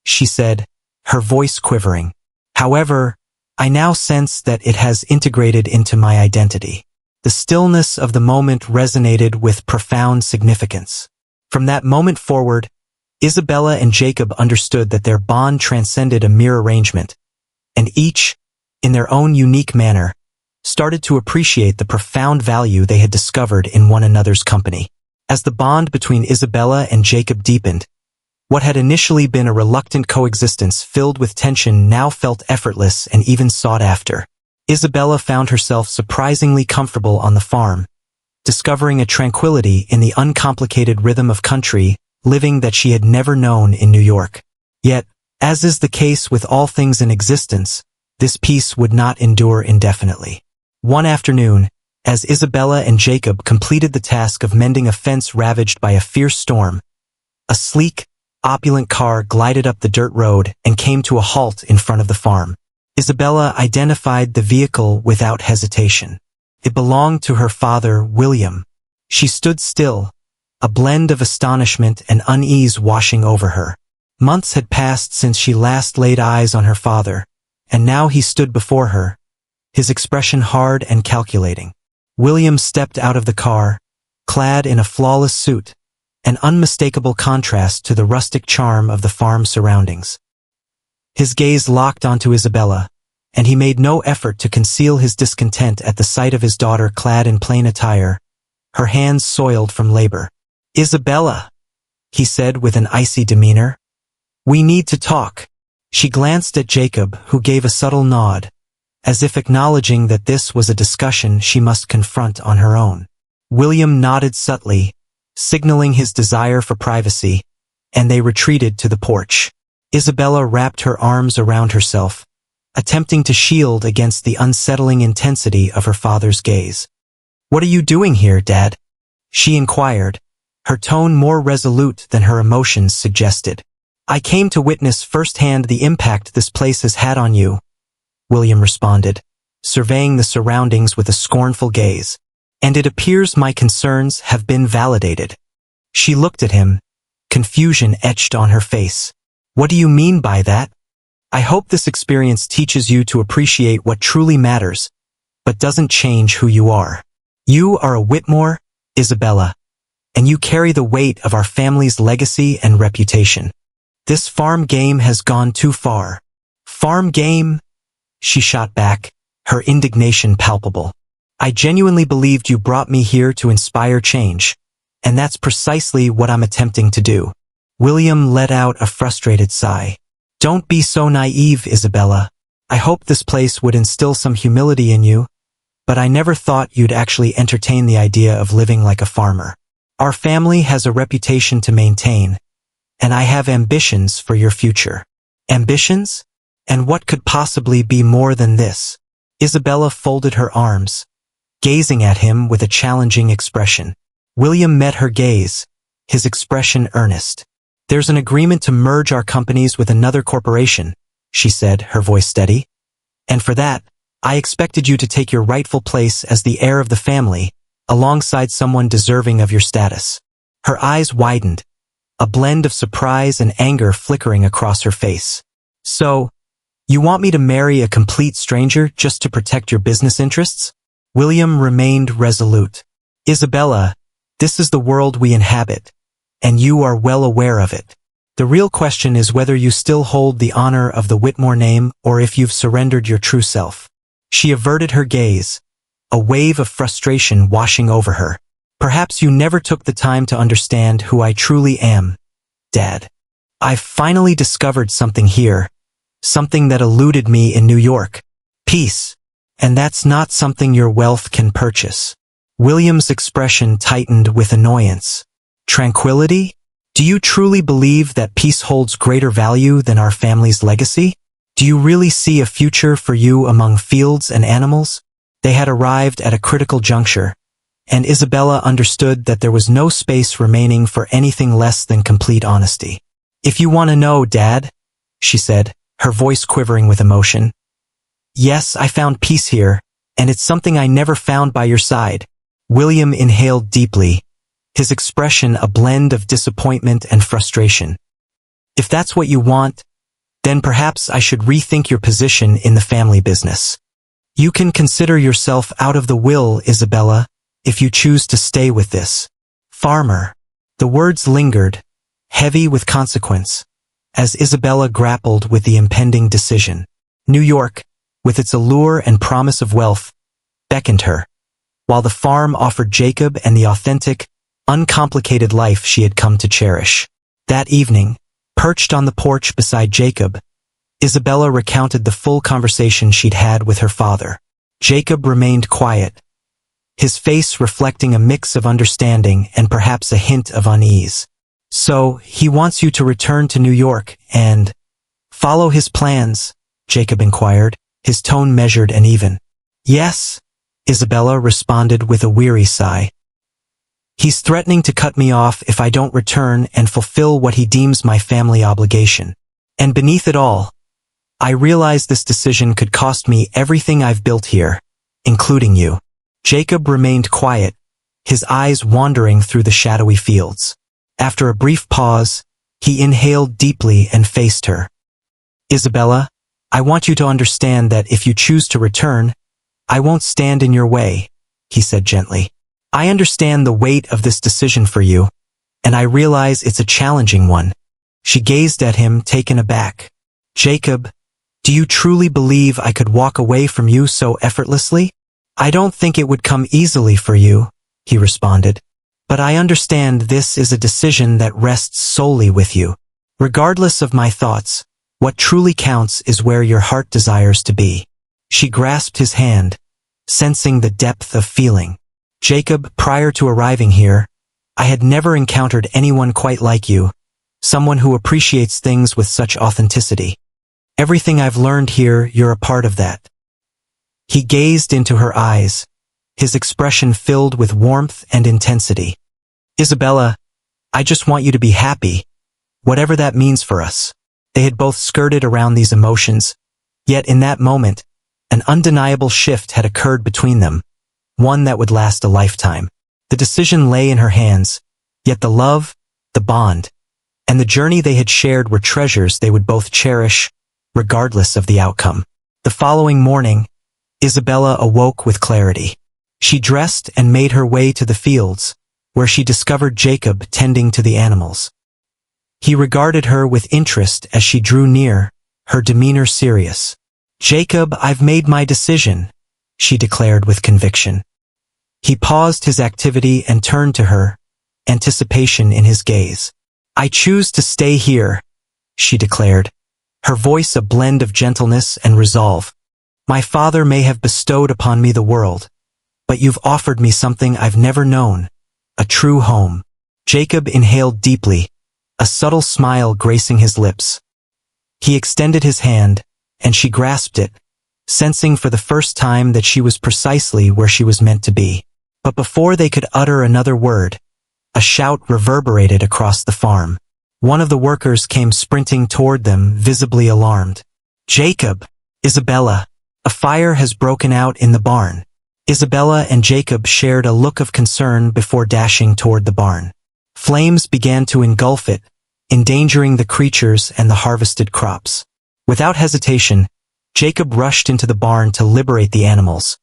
she said, her voice quivering. "However, I now sense that it has integrated into my identity." The stillness of the moment resonated with profound significance. From that moment forward, Isabella and Jacob understood that their bond transcended a mere arrangement, and each, in their own unique manner, started to appreciate the profound value they had discovered in one another's company. As the bond between Isabella and Jacob deepened, what had initially been a reluctant coexistence filled with tension now felt effortless and even sought after. Isabella found herself surprisingly comfortable on the farm, discovering a tranquility in the uncomplicated rhythm of country living that she had never known in New York. Yet, as is the case with all things in existence, this peace would not endure indefinitely. One afternoon, as Isabella and Jacob completed the task of mending a fence ravaged by a fierce storm, a sleek, opulent car glided up the dirt road and came to a halt in front of the farm. Isabella identified the vehicle without hesitation. It belonged to her father, William. She stood still, a blend of astonishment and unease washing over her. Months had passed since she last laid eyes on her father, and now he stood before her, his expression hard and calculating. William stepped out of the car, clad in a flawless suit, an unmistakable contrast to the rustic charm of the farm surroundings. His gaze locked onto Isabella, and he made no effort to conceal his discontent at the sight of his daughter clad in plain attire, her hands soiled from labor. "Isabella," he said with an icy demeanor, "we need to talk." She glanced at Jacob, who gave a subtle nod, as if acknowledging that this was a discussion she must confront on her own. William nodded subtly, signaling his desire for privacy, and they retreated to the porch. Isabella wrapped her arms around herself, attempting to shield against the unsettling intensity of her father's gaze. "What are you doing here, Dad?" she inquired, her tone more resolute than her emotions suggested. "I came to witness firsthand the impact this place has had on you," William responded, surveying the surroundings with a scornful gaze. "And it appears my concerns have been validated." She looked at him, confusion etched on her face. "What do you mean by that?" "I hope this experience teaches you to appreciate what truly matters, but doesn't change who you are. You are a Whitmore, Isabella, and you carry the weight of our family's legacy and reputation. This farm game has gone too far." "Farm game?" she shot back, her indignation palpable. "I genuinely believed you brought me here to inspire change, and that's precisely what I'm attempting to do." William let out a frustrated sigh. "Don't be so naive, Isabella. I hoped this place would instill some humility in you, but I never thought you'd actually entertain the idea of living like a farmer. Our family has a reputation to maintain, and I have ambitions for your future." "Ambitions? And what could possibly be more than this?" Isabella folded her arms, gazing at him with a challenging expression. William met her gaze, his expression earnest. "There's an agreement to merge our companies with another corporation," she said, her voice steady. "And for that, I expected you to take your rightful place as the heir of the family, alongside someone deserving of your status." Her eyes widened, a blend of surprise and anger flickering across her face. "So, you want me to marry a complete stranger just to protect your business interests?" William remained resolute. "Isabella, this is the world we inhabit, and you are well aware of it. The real question is whether you still hold the honor of the Whitmore name or if you've surrendered your true self." She averted her gaze, a wave of frustration washing over her. "Perhaps you never took the time to understand who I truly am, Dad. I've finally discovered something here, something that eluded me in New York. Peace. And that's not something your wealth can purchase." William's expression tightened with annoyance. "Tranquility? Do you truly believe that peace holds greater value than our family's legacy? Do you really see a future for you among fields and animals?" They had arrived at a critical juncture, and Isabella understood that there was no space remaining for anything less than complete honesty. "If you want to know, Dad," she said, her voice quivering with emotion, "yes, I found peace here, and it's something I never found by your side." William inhaled deeply, his expression a blend of disappointment and frustration. "If that's what you want, then perhaps I should rethink your position in the family business. You can consider yourself out of the will, Isabella, if you choose to stay with this farmer." The words lingered, heavy with consequence, as Isabella grappled with the impending decision. New York, with its allure and promise of wealth, beckoned her, while the farm offered Jacob and the authentic, uncomplicated life she had come to cherish. That evening, perched on the porch beside Jacob, Isabella recounted the full conversation she'd had with her father. Jacob remained quiet, his face reflecting a mix of understanding and perhaps a hint of unease. "So, he wants you to return to New York and follow his plans?" Jacob inquired, his tone measured and even. "Yes," Isabella responded with a weary sigh. "He's threatening to cut me off if I don't return and fulfill what he deems my family obligation. And beneath it all, I realize this decision could cost me everything I've built here, including you." Jacob remained quiet, his eyes wandering through the shadowy fields. After a brief pause, he inhaled deeply and faced her. Isabella, I want you to understand that if you choose to return, I won't stand in your way, he said gently. I understand the weight of this decision for you, and I realize it's a challenging one. She gazed at him, taken aback. Jacob, do you truly believe I could walk away from you so effortlessly? I don't think it would come easily for you, he responded. But I understand this is a decision that rests solely with you. Regardless of my thoughts, what truly counts is where your heart desires to be. She grasped his hand, sensing the depth of feeling. Jacob, prior to arriving here, I had never encountered anyone quite like you, someone who appreciates things with such authenticity. Everything I've learned here, you're a part of that. He gazed into her eyes, his expression filled with warmth and intensity. Isabella, I just want you to be happy, whatever that means for us. They had both skirted around these emotions, yet in that moment, an undeniable shift had occurred between them, one that would last a lifetime. The decision lay in her hands, yet the love, the bond, and the journey they had shared were treasures they would both cherish, regardless of the outcome. The following morning, Isabella awoke with clarity. She dressed and made her way to the fields, where she discovered Jacob tending to the animals. He regarded her with interest as she drew near, her demeanor serious. Jacob, I've made my decision, she declared with conviction. He paused his activity and turned to her, anticipation in his gaze. I choose to stay here, she declared, her voice a blend of gentleness and resolve. My father may have bestowed upon me the world, but you've offered me something I've never known, a true home. Jacob inhaled deeply, a subtle smile gracing his lips. He extended his hand, and she grasped it, sensing for the first time that she was precisely where she was meant to be. But before they could utter another word, a shout reverberated across the farm. One of the workers came sprinting toward them, visibly alarmed. Jacob! Isabella! A fire has broken out in the barn. Isabella and Jacob shared a look of concern before dashing toward the barn. Flames began to engulf it, endangering the creatures and the harvested crops. Without hesitation, Jacob rushed into the barn to liberate the animals,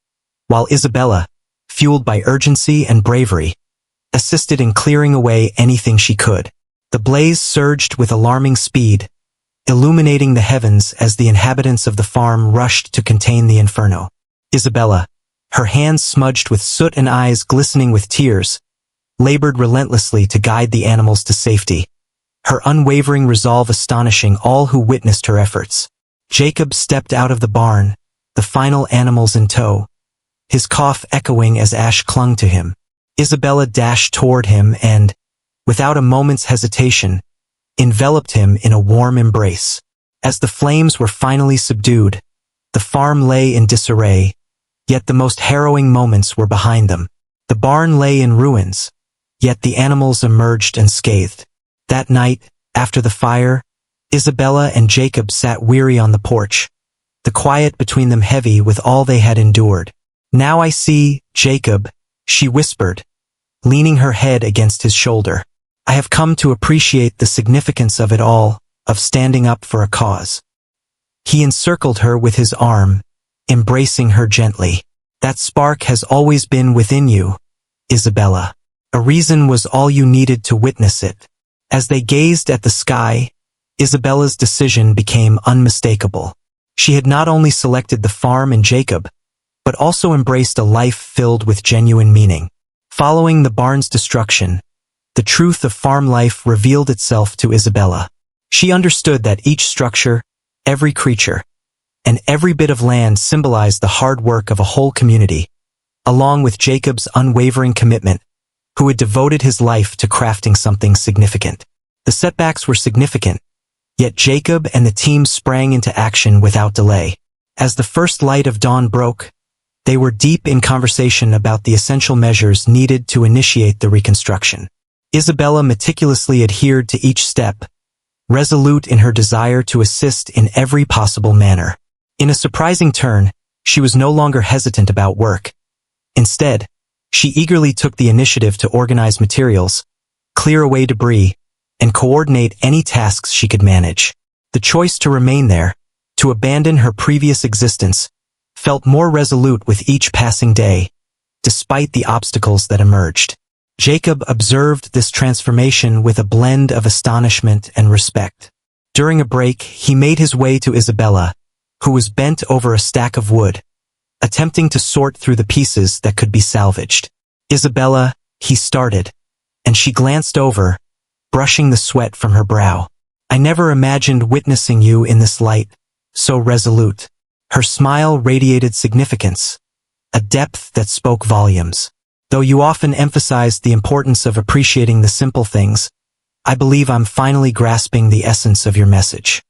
while Isabella, fueled by urgency and bravery, assisted in clearing away anything she could. The blaze surged with alarming speed, illuminating the heavens as the inhabitants of the farm rushed to contain the inferno. Isabella, her hands smudged with soot and eyes glistening with tears, labored relentlessly to guide the animals to safety, her unwavering resolve astonishing all who witnessed her efforts. Jacob stepped out of the barn, the final animals in tow, his cough echoing as ash clung to him. Isabella dashed toward him and, without a moment's hesitation, enveloped him in a warm embrace. As the flames were finally subdued, the farm lay in disarray, yet the most harrowing moments were behind them. The barn lay in ruins, yet the animals emerged unscathed. That night, after the fire, Isabella and Jacob sat weary on the porch, the quiet between them heavy with all they had endured. Now I see, Jacob, she whispered, leaning her head against his shoulder. I have come to appreciate the significance of it all, of standing up for a cause. He encircled her with his arm, embracing her gently. That spark has always been within you, Isabella. A reason was all you needed to witness it. As they gazed at the sky, Isabella's decision became unmistakable. She had not only selected the farm and Jacob, but also embraced a life filled with genuine meaning. Following the barn's destruction, the truth of farm life revealed itself to Isabella. She understood that each structure, every creature, and every bit of land symbolized the hard work of a whole community, along with Jacob's unwavering commitment, who had devoted his life to crafting something significant. The setbacks were significant, yet Jacob and the team sprang into action without delay. As the first light of dawn broke, they were deep in conversation about the essential measures needed to initiate the reconstruction. Isabella meticulously adhered to each step, resolute in her desire to assist in every possible manner. In a surprising turn, she was no longer hesitant about work. Instead, she eagerly took the initiative to organize materials, clear away debris, and coordinate any tasks she could manage. The choice to remain there, to abandon her previous existence, felt more resolute with each passing day, despite the obstacles that emerged. Jacob observed this transformation with a blend of astonishment and respect. During a break, he made his way to Isabella, who was bent over a stack of wood, attempting to sort through the pieces that could be salvaged. "Isabella," he started, and she glanced over, brushing the sweat from her brow. "I never imagined witnessing you in this light, so resolute." Her smile radiated significance, a depth that spoke volumes. "Though you often emphasized the importance of appreciating the simple things, I believe I'm finally grasping the essence of your message."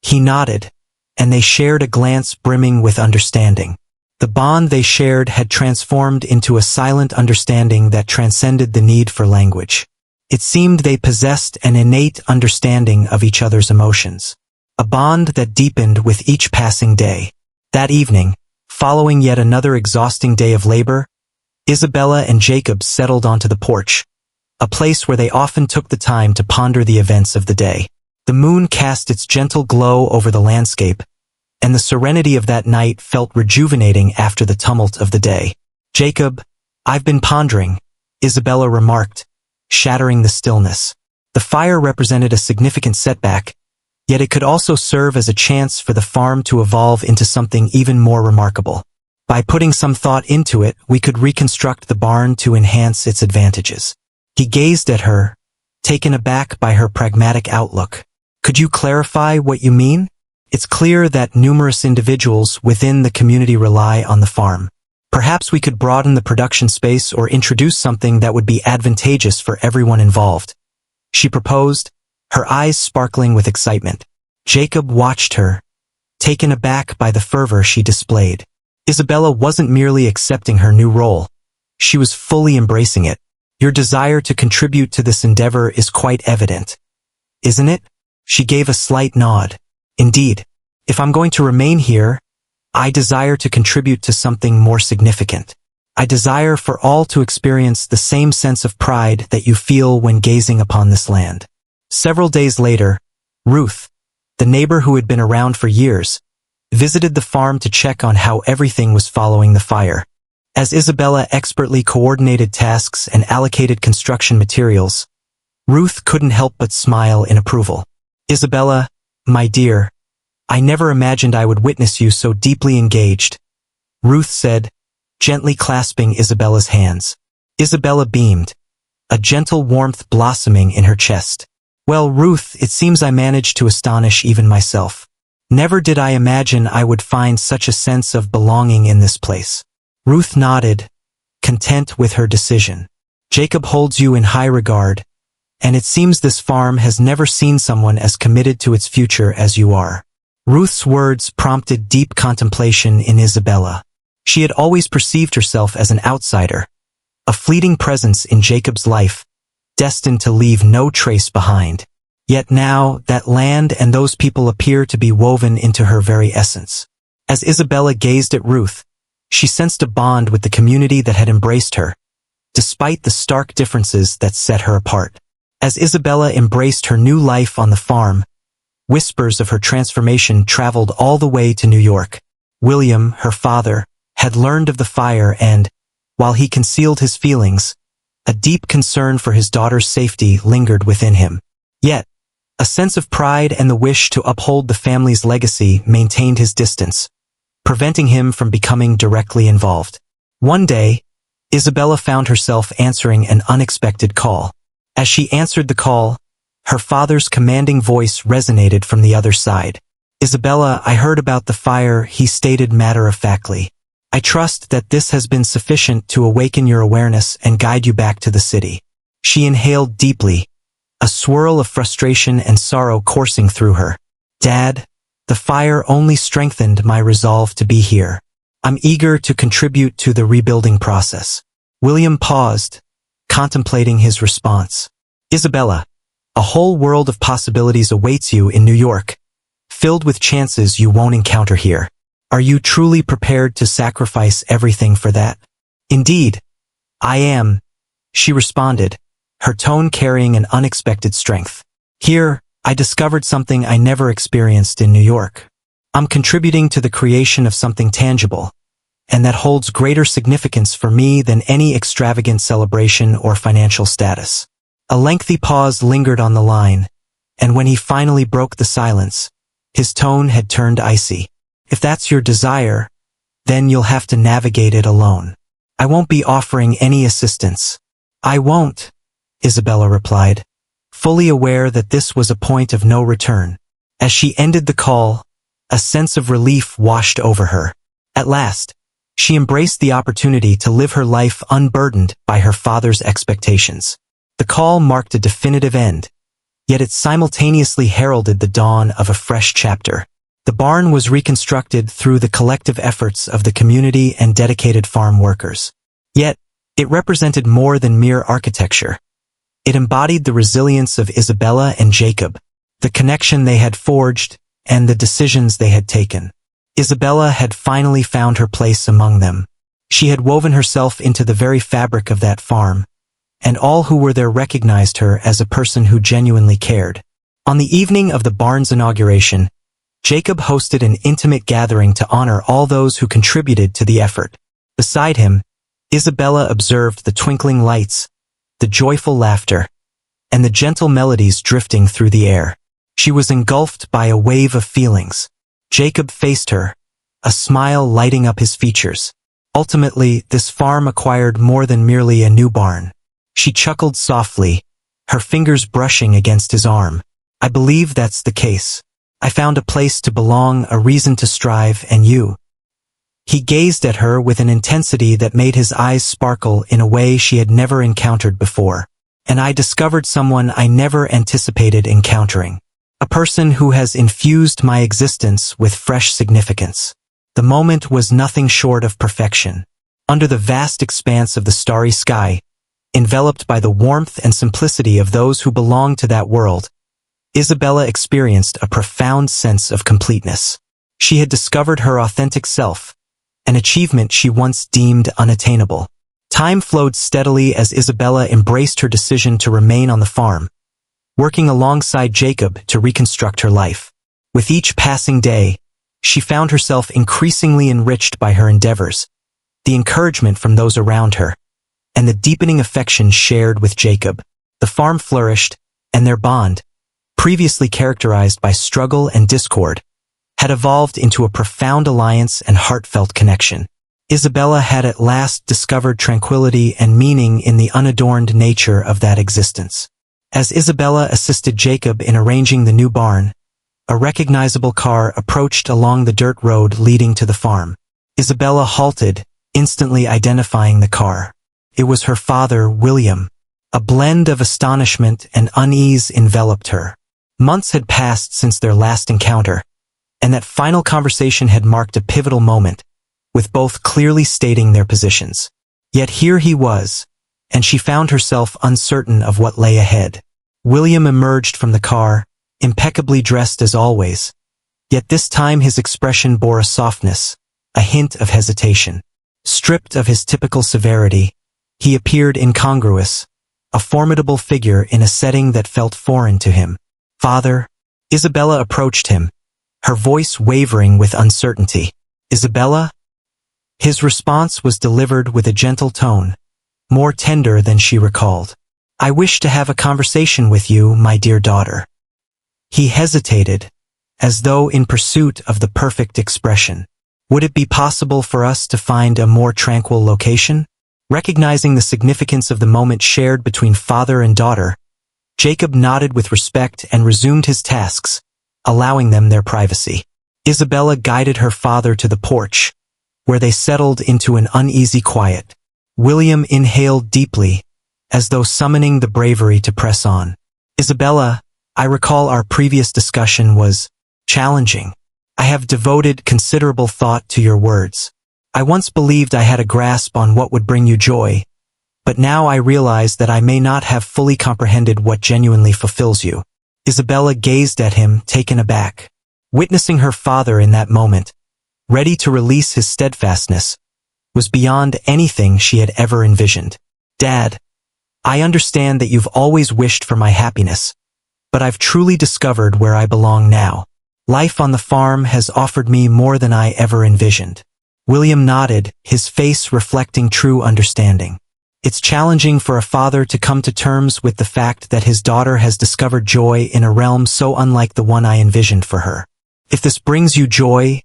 He nodded, and they shared a glance brimming with understanding. The bond they shared had transformed into a silent understanding that transcended the need for language. It seemed they possessed an innate understanding of each other's emotions, a bond that deepened with each passing day. That evening, following yet another exhausting day of labor, Isabella and Jacob settled onto the porch, a place where they often took the time to ponder the events of the day. The moon cast its gentle glow over the landscape, and the serenity of that night felt rejuvenating after the tumult of the day. "Jacob, I've been pondering," Isabella remarked, shattering the stillness. The fire represented a significant setback, yet it could also serve as a chance for the farm to evolve into something even more remarkable. By putting some thought into it, we could reconstruct the barn to enhance its advantages. He gazed at her, taken aback by her pragmatic outlook. "Could you clarify what you mean? It's clear that numerous individuals within the community rely on the farm. Perhaps we could broaden the production space or introduce something that would be advantageous for everyone involved," she proposed, her eyes sparkling with excitement. Jacob watched her, taken aback by the fervor she displayed. Isabella wasn't merely accepting her new role. She was fully embracing it. "Your desire to contribute to this endeavor is quite evident, isn't it?" She gave a slight nod. "Indeed, if I'm going to remain here, I desire to contribute to something more significant. I desire for all to experience the same sense of pride that you feel when gazing upon this land." Several days later, Ruth, the neighbor who had been around for years, visited the farm to check on how everything was following the fire. As Isabella expertly coordinated tasks and allocated construction materials, Ruth couldn't help but smile in approval. "Isabella, my dear, I never imagined I would witness you so deeply engaged," Ruth said, gently clasping Isabella's hands. Isabella beamed, a gentle warmth blossoming in her chest. "Well, Ruth, it seems I managed to astonish even myself. Never did I imagine I would find such a sense of belonging in this place." Ruth nodded, content with her decision. "Jacob holds you in high regard, and it seems this farm has never seen someone as committed to its future as you are." Ruth's words prompted deep contemplation in Isabella. She had always perceived herself as an outsider, a fleeting presence in Jacob's life, destined to leave no trace behind. Yet now, that land and those people appear to be woven into her very essence. As Isabella gazed at Ruth, she sensed a bond with the community that had embraced her, despite the stark differences that set her apart. As Isabella embraced her new life on the farm, whispers of her transformation traveled all the way to New York. William, her father, had learned of the fire and, while he concealed his feelings, a deep concern for his daughter's safety lingered within him. Yet, a sense of pride and the wish to uphold the family's legacy maintained his distance, preventing him from becoming directly involved. One day, Isabella found herself answering an unexpected call. As she answered the call, her father's commanding voice resonated from the other side. "Isabella, I heard about the fire," he stated matter-of-factly. "I trust that this has been sufficient to awaken your awareness and guide you back to the city." She inhaled deeply, a swirl of frustration and sorrow coursing through her. "Dad, the fire only strengthened my resolve to be here. I'm eager to contribute to the rebuilding process." William paused, contemplating his response. "Isabella, a whole world of possibilities awaits you in New York, filled with chances you won't encounter here. Are you truly prepared to sacrifice everything for that?" Indeed, I am, she responded, her tone carrying an unexpected strength. Here, I discovered something I never experienced in New York. I'm contributing to the creation of something tangible, and that holds greater significance for me than any extravagant celebration or financial status. A lengthy pause lingered on the line, and when he finally broke the silence, his tone had turned icy. If that's your desire, then you'll have to navigate it alone. I won't be offering any assistance. I won't, Isabella replied, fully aware that this was a point of no return. As she ended the call, a sense of relief washed over her. At last, she embraced the opportunity to live her life unburdened by her father's expectations. The call marked a definitive end, yet it simultaneously heralded the dawn of a fresh chapter. The barn was reconstructed through the collective efforts of the community and dedicated farm workers. Yet, it represented more than mere architecture. It embodied the resilience of Isabella and Jacob, the connection they had forged, and the decisions they had taken. Isabella had finally found her place among them. She had woven herself into the very fabric of that farm, and all who were there recognized her as a person who genuinely cared. On the evening of the barn's inauguration, Jacob hosted an intimate gathering to honor all those who contributed to the effort. Beside him, Isabella observed the twinkling lights, the joyful laughter, and the gentle melodies drifting through the air. She was engulfed by a wave of feelings. Jacob faced her, a smile lighting up his features. Ultimately, this farm acquired more than merely a new barn. She chuckled softly, her fingers brushing against his arm. I believe that's the case. I found a place to belong, a reason to strive, and you. He gazed at her with an intensity that made his eyes sparkle in a way she had never encountered before. And I discovered someone I never anticipated encountering. A person who has infused my existence with fresh significance. The moment was nothing short of perfection. Under the vast expanse of the starry sky, enveloped by the warmth and simplicity of those who belonged to that world, Isabella experienced a profound sense of completeness. She had discovered her authentic self, an achievement she once deemed unattainable. Time flowed steadily as Isabella embraced her decision to remain on the farm, working alongside Jacob to reconstruct her life. With each passing day, she found herself increasingly enriched by her endeavors, the encouragement from those around her, and the deepening affection shared with Jacob. The farm flourished, and their bond, previously characterized by struggle and discord, had evolved into a profound alliance and heartfelt connection. Isabella had at last discovered tranquility and meaning in the unadorned nature of that existence. As Isabella assisted Jacob in arranging the new barn, a recognizable car approached along the dirt road leading to the farm. Isabella halted, instantly identifying the car. It was her father, William. A blend of astonishment and unease enveloped her. Months had passed since their last encounter, and that final conversation had marked a pivotal moment, with both clearly stating their positions. Yet here he was, and she found herself uncertain of what lay ahead. William emerged from the car, impeccably dressed as always, yet this time his expression bore a softness, a hint of hesitation. Stripped of his typical severity, he appeared incongruous, a formidable figure in a setting that felt foreign to him. "Father," Isabella approached him, her voice wavering with uncertainty. "Isabella?" His response was delivered with a gentle tone, more tender than she recalled. "I wish to have a conversation with you, my dear daughter." He hesitated, as though in pursuit of the perfect expression. "Would it be possible for us to find a more tranquil location?" Recognizing the significance of the moment shared between father and daughter, Jacob nodded with respect and resumed his tasks, allowing them their privacy. Isabella guided her father to the porch, where they settled into an uneasy quiet. William inhaled deeply, as though summoning the bravery to press on. "Isabella, I recall our previous discussion was challenging. I have devoted considerable thought to your words. I once believed I had a grasp on what would bring you joy, but now I realize that I may not have fully comprehended what genuinely fulfills you." Isabella gazed at him, taken aback. Witnessing her father in that moment, ready to release his steadfastness, was beyond anything she had ever envisioned. "Dad, I understand that you've always wished for my happiness, but I've truly discovered where I belong now. Life on the farm has offered me more than I ever envisioned." William nodded, his face reflecting true understanding. It's challenging for a father to come to terms with the fact that his daughter has discovered joy in a realm so unlike the one I envisioned for her. "If this brings you joy,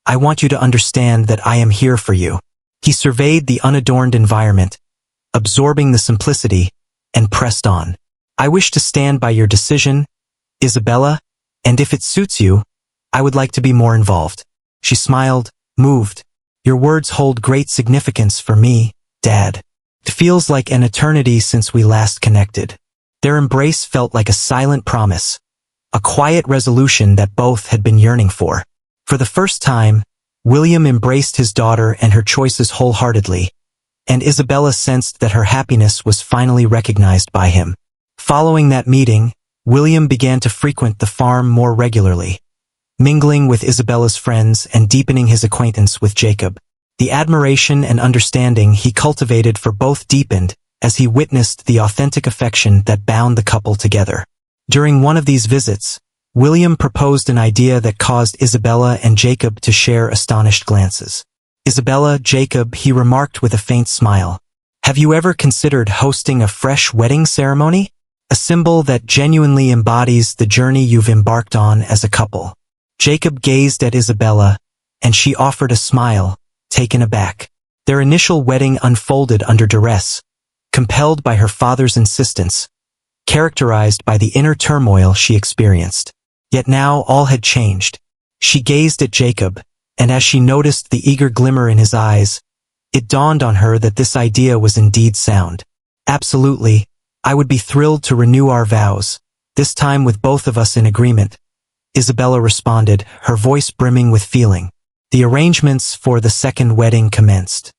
I want you to understand that I am here for you." He surveyed the unadorned environment, absorbing the simplicity, and pressed on. "I wish to stand by your decision, Isabella, and if it suits you, I would like to be more involved." She smiled, moved. "Your words hold great significance for me, Dad. It feels like an eternity since we last connected." Their embrace felt like a silent promise, a quiet resolution that both had been yearning for. For the first time, William embraced his daughter and her choices wholeheartedly, and Isabella sensed that her happiness was finally recognized by him. Following that meeting, William began to frequent the farm more regularly, mingling with Isabella's friends and deepening his acquaintance with Jacob. The admiration and understanding he cultivated for both deepened as he witnessed the authentic affection that bound the couple together. During one of these visits, William proposed an idea that caused Isabella and Jacob to share astonished glances. "Isabella, Jacob," he remarked with a faint smile, "have you ever considered hosting a fresh wedding ceremony? A symbol that genuinely embodies the journey you've embarked on as a couple." Jacob gazed at Isabella, and she offered a smile, taken aback. Their initial wedding unfolded under duress, compelled by her father's insistence, characterized by the inner turmoil she experienced. Yet now all had changed. She gazed at Jacob, and as she noticed the eager glimmer in his eyes, it dawned on her that this idea was indeed sound. "Absolutely, I would be thrilled to renew our vows, this time with both of us in agreement," Isabella responded, her voice brimming with feeling. The arrangements for the second wedding commenced.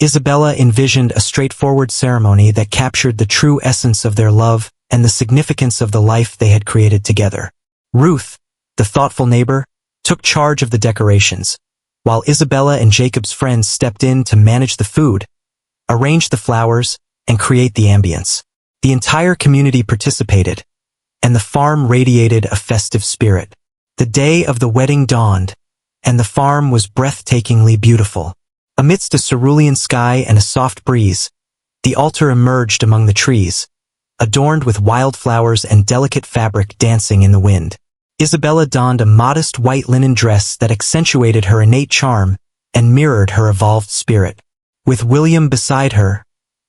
Isabella envisioned a straightforward ceremony that captured the true essence of their love and the significance of the life they had created together. Ruth, the thoughtful neighbor, took charge of the decorations, while Isabella and Jacob's friends stepped in to manage the food, arrange the flowers, and create the ambience. The entire community participated, and the farm radiated a festive spirit. The day of the wedding dawned, and the farm was breathtakingly beautiful. Amidst a cerulean sky and a soft breeze, the altar emerged among the trees, adorned with wildflowers and delicate fabric dancing in the wind. Isabella donned a modest white linen dress that accentuated her innate charm and mirrored her evolved spirit. With William beside her,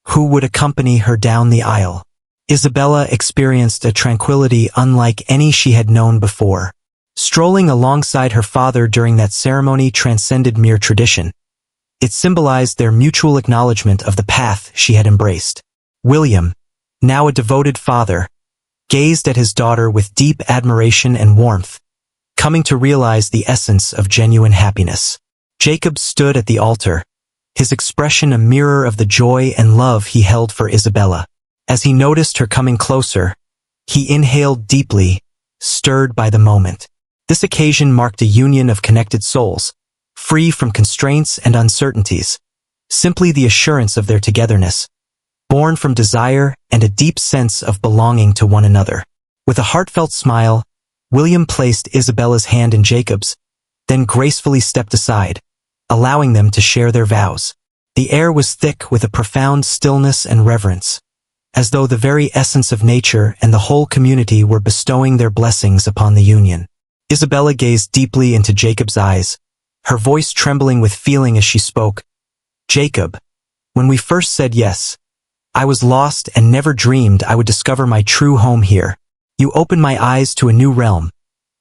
who would accompany her down the aisle, Isabella experienced a tranquility unlike any she had known before. Strolling alongside her father during that ceremony transcended mere tradition. It symbolized their mutual acknowledgement of the path she had embraced. William, now a devoted father, gazed at his daughter with deep admiration and warmth, coming to realize the essence of genuine happiness. Jacob stood at the altar, his expression a mirror of the joy and love he held for Isabella. As he noticed her coming closer, he inhaled deeply, stirred by the moment. This occasion marked a union of connected souls, free from constraints and uncertainties, simply the assurance of their togetherness, born from desire and a deep sense of belonging to one another. With a heartfelt smile, William placed Isabella's hand in Jacob's, then gracefully stepped aside, allowing them to share their vows. The air was thick with a profound stillness and reverence, as though the very essence of nature and the whole community were bestowing their blessings upon the union. Isabella gazed deeply into Jacob's eyes, her voice trembling with feeling as she spoke. "Jacob, when we first said yes, I was lost and never dreamed I would discover my true home here. You opened my eyes to a new realm,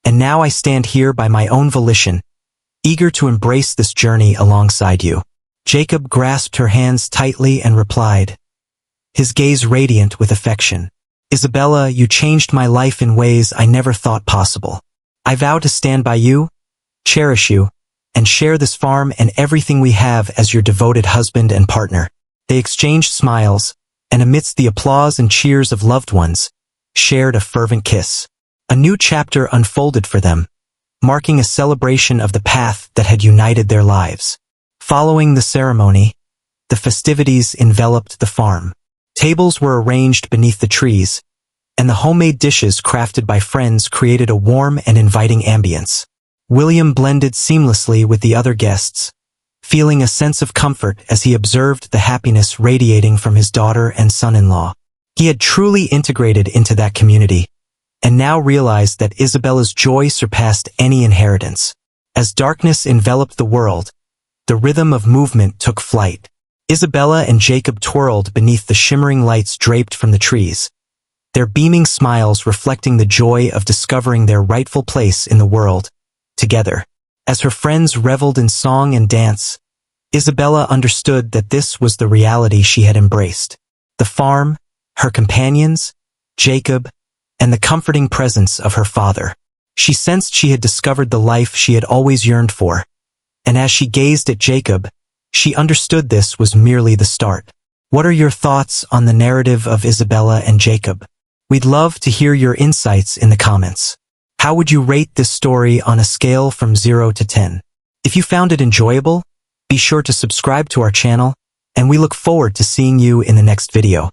and now I stand here by my own volition, eager to embrace this journey alongside you." Jacob grasped her hands tightly and replied, his gaze radiant with affection. "Isabella, you changed my life in ways I never thought possible. I vow to stand by you, cherish you, and share this farm and everything we have as your devoted husband and partner." They exchanged smiles, and amidst the applause and cheers of loved ones, shared a fervent kiss. A new chapter unfolded for them, marking a celebration of the path that had united their lives. Following the ceremony, the festivities enveloped the farm. Tables were arranged beneath the trees, and the homemade dishes crafted by friends created a warm and inviting ambience. William blended seamlessly with the other guests, feeling a sense of comfort as he observed the happiness radiating from his daughter and son-in-law. He had truly integrated into that community, and now realized that Isabella's joy surpassed any inheritance. As darkness enveloped the world, the rhythm of movement took flight. Isabella and Jacob twirled beneath the shimmering lights draped from the trees, their beaming smiles reflecting the joy of discovering their rightful place in the world, together. As her friends reveled in song and dance, Isabella understood that this was the reality she had embraced. The farm, her companions, Jacob, and the comforting presence of her father. She sensed she had discovered the life she had always yearned for, and as she gazed at Jacob, she understood this was merely the start. What are your thoughts on the narrative of Isabella and Jacob? We'd love to hear your insights in the comments. How would you rate this story on a scale from 0 to 10? If you found it enjoyable, be sure to subscribe to our channel, and we look forward to seeing you in the next video.